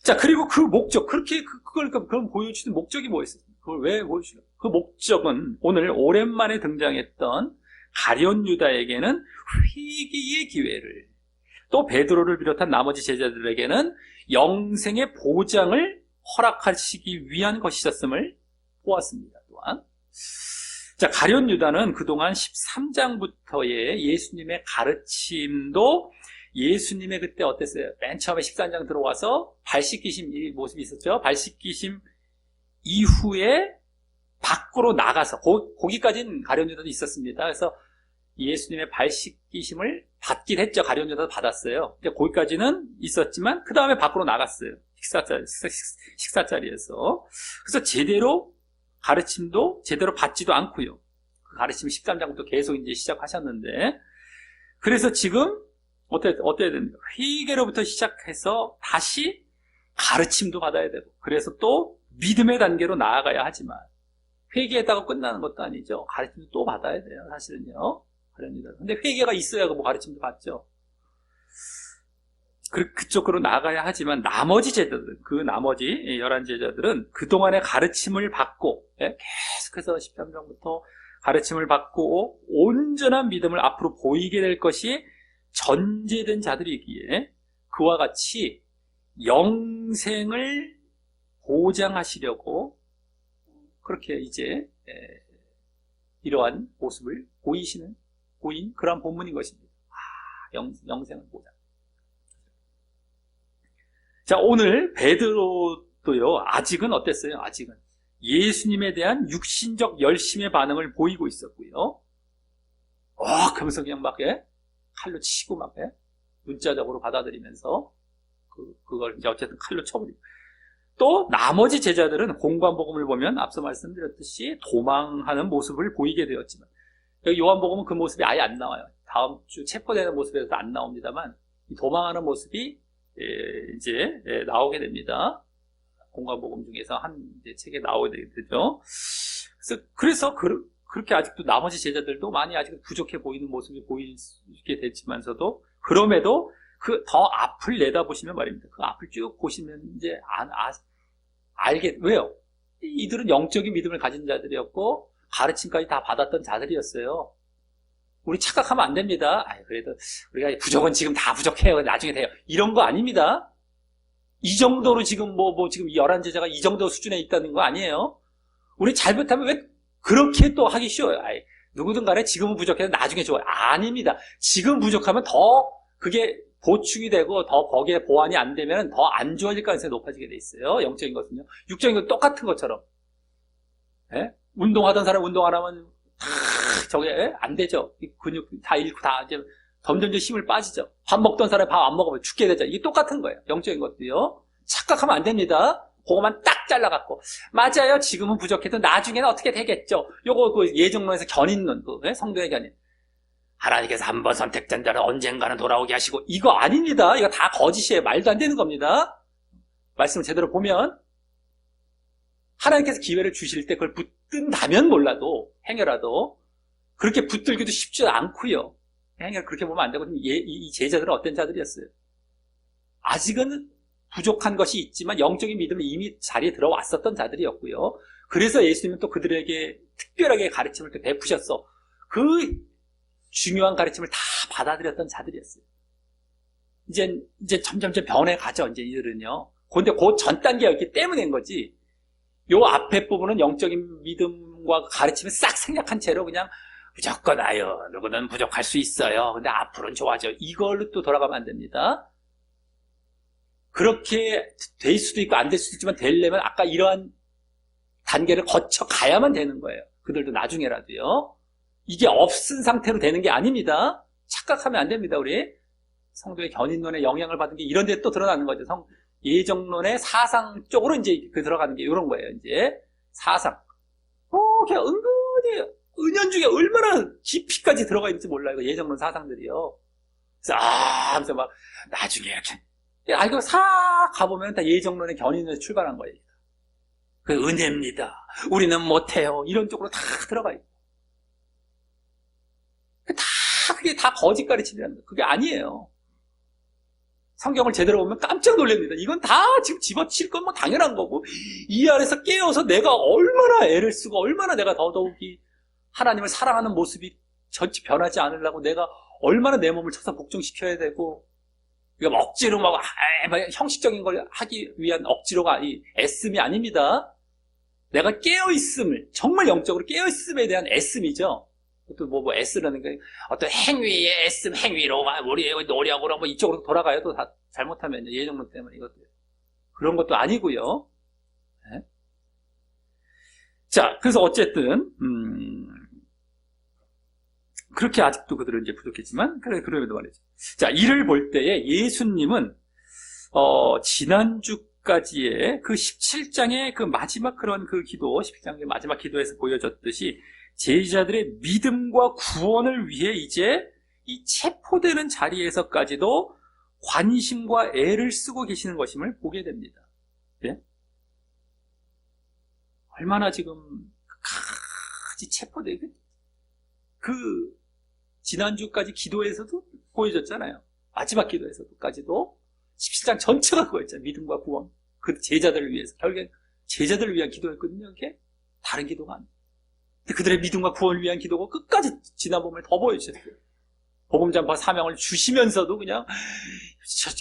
자, 그리고 그 목적, 그렇게 그걸 보여주는 목적이 뭐였어요? 그걸 왜 보여주는? 그 목적은 오늘 오랜만에 등장했던 가룟 유다에게는 회개의 기회를, 또 베드로를 비롯한 나머지 제자들에게는 영생의 보장을 허락하시기 위한 것이었음을 보았습니다. 또한 자, 가룟 유다는 그동안 13장부터의 예수님의 가르침도 예수님의 그때 어땠어요? 맨 처음에 13장 들어와서 발 씻기심 이 모습이 있었죠. 발 씻기심 이후에 밖으로 나가서 거기까지는 가룟 유다도 있었습니다. 그래서 예수님의 발 씻기심을 받긴 했죠. 가룟 유다도 받았어요. 근데 거기까지는 있었지만 그 다음에 밖으로 나갔어요. 식사자리에서. 그래서 제대로 가르침도 제대로 받지도 않고요. 그 가르침이 13장부터 계속 이제 시작하셨는데, 그래서 지금 어때야 됩니까? 회개로부터 시작해서 다시 가르침도 받아야 되고, 그래서 또 믿음의 단계로 나아가야 하지만 회개했다고 끝나는 것도 아니죠. 가르침도 또 받아야 돼요. 사실은요. 근데 회개가 있어야 뭐 가르침도 받죠. 그쪽으로 나가야 하지만 나머지 제자들, 그 나머지 11제자들은 그동안의 가르침을 받고, 계속해서 13장부터 가르침을 받고 온전한 믿음을 앞으로 보이게 될 것이 전제된 자들이기에 그와 같이 영생을 보장하시려고 그렇게 이제 이러한 모습을 보인 그런 본문인 것입니다. 영생을 보장. 자, 오늘 베드로도요, 아직은 어땠어요? 아직은 예수님에 대한 육신적 열심의 반응을 보이고 있었고요. 그러면서 그냥 막 칼로 치고 막 문자적으로 받아들이면서 그걸 이제 어쨌든 칼로 쳐버리고. 또 나머지 제자들은 공관복음을 보면 앞서 말씀드렸듯이 도망하는 모습을 보이게 되었지만, 여기 요한복음은 그 모습이 아예 안 나와요. 다음 주 체포되는 모습에서 안 나옵니다만 도망하는 모습이 이제 나오게 됩니다. 공관복음 중에서 한 책에 나오게 되죠. 그래서 그렇게 아직도 나머지 제자들도 많이 아직 부족해 보이는 모습이 보이게 됐지만서도, 그럼에도 그 더 앞을 내다보시면 말입니다. 그 앞을 쭉 보시면 이제 알게. 왜요? 이들은 영적인 믿음을 가진 자들이었고 가르침까지 다 받았던 자들이었어요. 우리 착각하면 안 됩니다. 그래도 우리가 부족은 지금 다 부족해요. 나중에 돼요. 이런 거 아닙니다. 이 정도로 지금 지금 11제자가 이 정도 수준에 있다는 거 아니에요. 우리 잘못하면 왜 그렇게 또 하기 쉬워요. 누구든 간에 지금은 부족해도 나중에 좋아요. 아닙니다. 지금 부족하면 더 그게 보충이 되고 더 거기에 보완이 안 되면 더 안 좋아질 가능성이 높아지게 돼 있어요. 영적인 것은요. 육적인 건 똑같은 것처럼. 운동하던 사람 운동 안 하면 저게 안 되죠. 근육 다 잃고 다 이제 점점점 힘을 빠지죠. 밥 먹던 사람이 밥 안 먹으면 죽게 되죠. 이게 똑같은 거예요. 영적인 것도요. 착각하면 안 됩니다. 그거만 딱 잘라갖고. 맞아요. 지금은 부족해도 나중에는 어떻게 되겠죠. 요거 예정론에서 견인론, 성도의 견인. 하나님께서 한번 선택된 자는 언젠가는 돌아오게 하시고, 이거 아닙니다. 이거 다 거짓이에요. 말도 안 되는 겁니다. 말씀을 제대로 보면 하나님께서 기회를 주실 때 그걸 붙든다면 몰라도, 행여라도 그렇게 붙들기도 쉽지 않고요. 행여를 그렇게 보면 안 되고, 이 제자들은 어떤 자들이었어요? 아직은 부족한 것이 있지만 영적인 믿음은 이미 자리에 들어왔었던 자들이었고요. 그래서 예수님은 또 그들에게 특별하게 가르침을 또 베푸셨어. 그 중요한 가르침을 다 받아들였던 자들이었어요. 이제 점점점 변해가죠, 이제 이들은요. 근데 그 전 단계였기 때문인 거지. 요 앞에 부분은 영적인 믿음과 가르침을 싹 생략한 채로 그냥 무조건 누구는 부족할 수 있어요. 근데 앞으로는 좋아져. 이걸로 또 돌아가면 안 됩니다. 그렇게 될 수도 있고 안 될 수도 있지만 되려면 아까 이러한 단계를 거쳐 가야만 되는 거예요. 그들도 나중에라도요. 이게 없은 상태로 되는 게 아닙니다. 착각하면 안 됩니다. 우리 성도의 견인론에 영향을 받은 게 이런 데 또 드러나는 거죠. 예정론의 사상 쪽으로 이제 들어가는 게 이런 거예요. 이제 사상. 그냥 은근히 은연중에 얼마나 깊이까지 들어가 있는지 몰라요. 예정론 사상들이요. 그래서 하면서 막 나중에 이렇게 알고 싹 가보면 다 예정론의 견인에서 출발한 거예요. 그 은혜입니다. 우리는 못해요. 이런 쪽으로 다 들어가 있고. 그게 다 거짓 가르침이라는 거예요. 그게 아니에요. 성경을 제대로 보면 깜짝 놀랍니다. 이건 다 지금 집어칠 건 당연한 거고, 이 안에서 깨어서 내가 얼마나 애를 쓰고 얼마나 내가 더더욱이 하나님을 사랑하는 모습이 전체 변하지 않으려고 내가 얼마나 내 몸을 쳐서 복종시켜야 되고, 이거 억지로 막 형식적인 걸 하기 위한 억지로가 애씀이 아닙니다. 내가 깨어있음을, 정말 영적으로 깨어있음에 대한 애씀이죠. 또 애쓰라는 게 어떤 행위의 애씀, 행위로 우리 노력으로 이쪽으로 돌아가요. 또 다 잘못하면 예정론 때문에 이것도 그런 것도 아니고요. 네? 자, 그래서 어쨌든 그렇게 아직도 그들은 이제 부족했지만 그래도 말이죠. 자, 이를 볼 때에 예수님은 지난주까지의 그 17장의 그 마지막 그런 그 기도, 17장의 마지막 기도에서 보여줬듯이 제자들의 믿음과 구원을 위해 이제 이 체포되는 자리에서까지도 관심과 애를 쓰고 계시는 것임을 보게 됩니다. 네? 얼마나 지금 같이 체포되고 그 지난주까지 기도에서도 보여줬잖아요. 마지막 기도에서도까지도 17장 전체가 그거였잖아요. 믿음과 구원. 그 제자들을 위해서. 결국엔 제자들을 위한 기도였거든요. 이게 다른 기도가 아니에요. 그들의 믿음과 구원을 위한 기도가 끝까지 지나보면 더 보여주셨어요. 복음 전파 사명을 주시면서도 그냥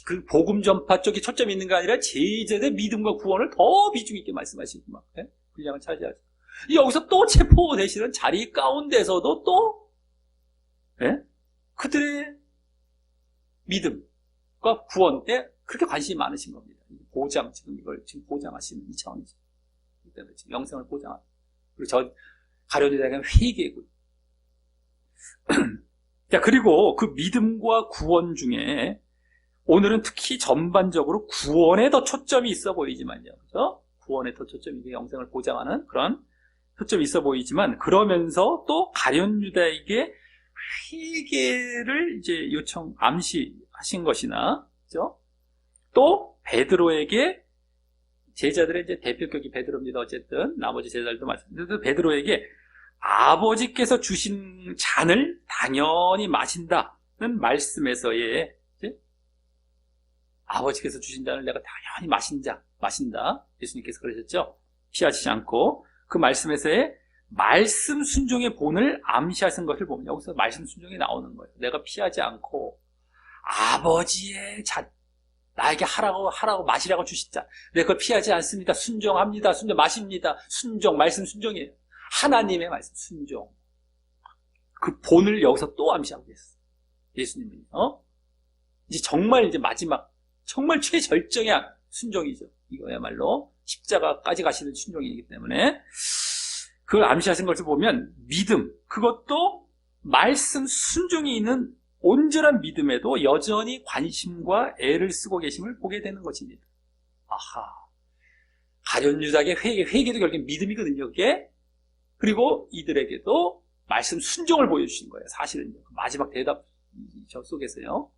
그 복음 전파 쪽에 초점이 있는 게 아니라 제자들의 믿음과 구원을 더 비중 있게 말씀하시고 막 분량을 차지하죠. 여기서 또 체포되시는 자리 가운데서도 또 그들의 믿음과 구원에 그렇게 관심이 많으신 겁니다. 보장, 지금 이걸 지금 보장하시는 이 차원이죠. 때문에 지금 영생을 보장합니다. 그리고 저 가룟 유다에게는 회개고. 자, 그리고 그 믿음과 구원 중에 오늘은 특히 전반적으로 구원에 더 초점이 있어 보이지만요. 그죠? 구원에 더 초점이 있게 영생을 보장하는 그런 초점이 있어 보이지만, 그러면서 또 가룟 유다에게 회개를 이제 암시하신 것이나, 그죠? 또 베드로에게, 제자들의 이제 대표격이 베드로입니다. 어쨌든 나머지 제자들도 마찬가지로 베드로에게 아버지께서 주신 잔을 당연히 마신다는 말씀에서의, 아버지께서 주신 잔을 내가 당연히 마신다. 예수님께서 그러셨죠? 피하지 않고. 그 말씀에서의 말씀 순종의 본을 암시하신 것을 보면 여기서 말씀 순종이 나오는 거예요. 내가 피하지 않고 아버지의 잔, 나에게 하라고 마시라고 주신 잔, 내가 그걸 피하지 않습니다. 순종합니다. 마십니다. 말씀 순종이에요. 하나님의 말씀 순종. 그 본을 여기서 또 암시하고 있어요. 예수님이. 이제 정말 이제 마지막, 정말 최절정의 순종이죠. 이거야말로 십자가까지 가시는 순종이기 때문에 그걸 암시하신 것을 보면 믿음, 그것도 말씀 순종이 있는 온전한 믿음에도 여전히 관심과 애를 쓰고 계심을 보게 되는 것입니다. 아하, 가룟 유다의 회개도 결국엔 믿음이거든요. 그게. 그리고 이들에게도 말씀 순종을 보여주신 거예요. 사실은요. 마지막 대답 저 속에서요.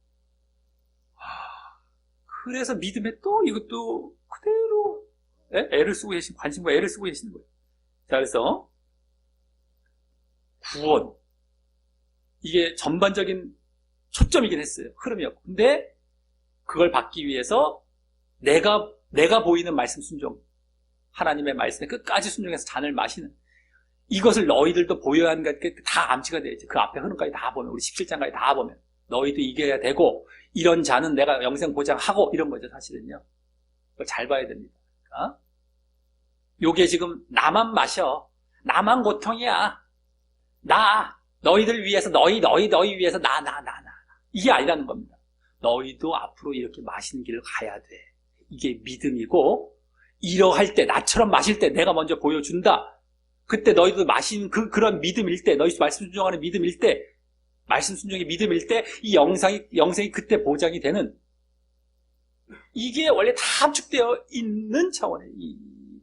그래서 믿음에 또 이것도 그대로 애를 쓰고 관심과 애를 쓰고 계시는 거예요. 자, 그래서 구원, 이게 전반적인 초점이긴 했어요. 흐름이었고. 근데 그걸 받기 위해서 내가 보이는 말씀 순종, 하나님의 말씀에 끝까지 순종해서 잔을 마시는, 이것을 너희들도 보여야 하는 게 다 암시가 되죠. 그 앞에 흐름까지 다 보면, 우리 17장까지 다 보면 너희도 이겨야 되고, 이런 잔은 내가 영생 보장하고, 이런 거죠. 사실은요. 그걸 잘 봐야 됩니다. 그러니까 요게 지금 나만 마셔, 나만 고통이야, 너희들 위해서, 너희 위해서 나 이게 아니라는 겁니다. 너희도 앞으로 이렇게 마시는 길을 가야 돼. 이게 믿음이고, 이러할 때, 나처럼 마실 때 내가 먼저 보여준다. 그때 너희도 마시는 그런 믿음일 때, 너희 말씀 순종하는 믿음일 때, 말씀 순종의 믿음일 때, 이 영생이 그때 보장이 되는, 이게 원래 다 함축되어 있는 차원의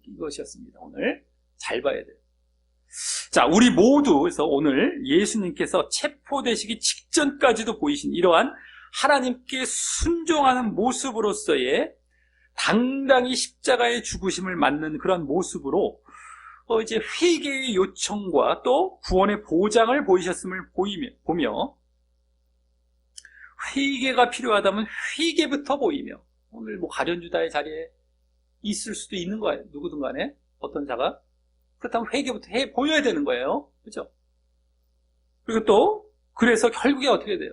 이것이었습니다. 오늘 잘 봐야 돼요. 자, 우리 모두, 그래서 오늘 예수님께서 체포되시기 직전까지도 보이신 이러한 하나님께 순종하는 모습으로서의 당당히 십자가의 죽으심을 맞는 그런 모습으로 이제 회개의 요청과 또 구원의 보장을 보이셨음을 보며, 회개가 필요하다면 회개부터 보이며, 오늘 가룟 유다의 자리에 있을 수도 있는 거예요. 누구든 간에 어떤 자가. 그렇다면 회개부터 보여야 되는 거예요. 그렇죠? 그리고 또 그래서 결국에 어떻게 돼요?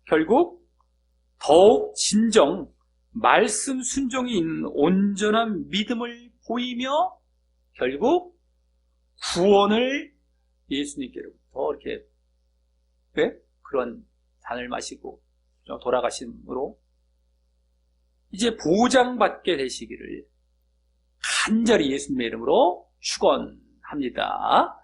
결국 더욱 진정 말씀 순종이 있는 온전한 믿음을 보이며 결국 구원을 예수님께로부터 이렇게 그런 잔을 마시고 돌아가심으로 이제 보장받게 되시기를 간절히 예수님의 이름으로 축원합니다.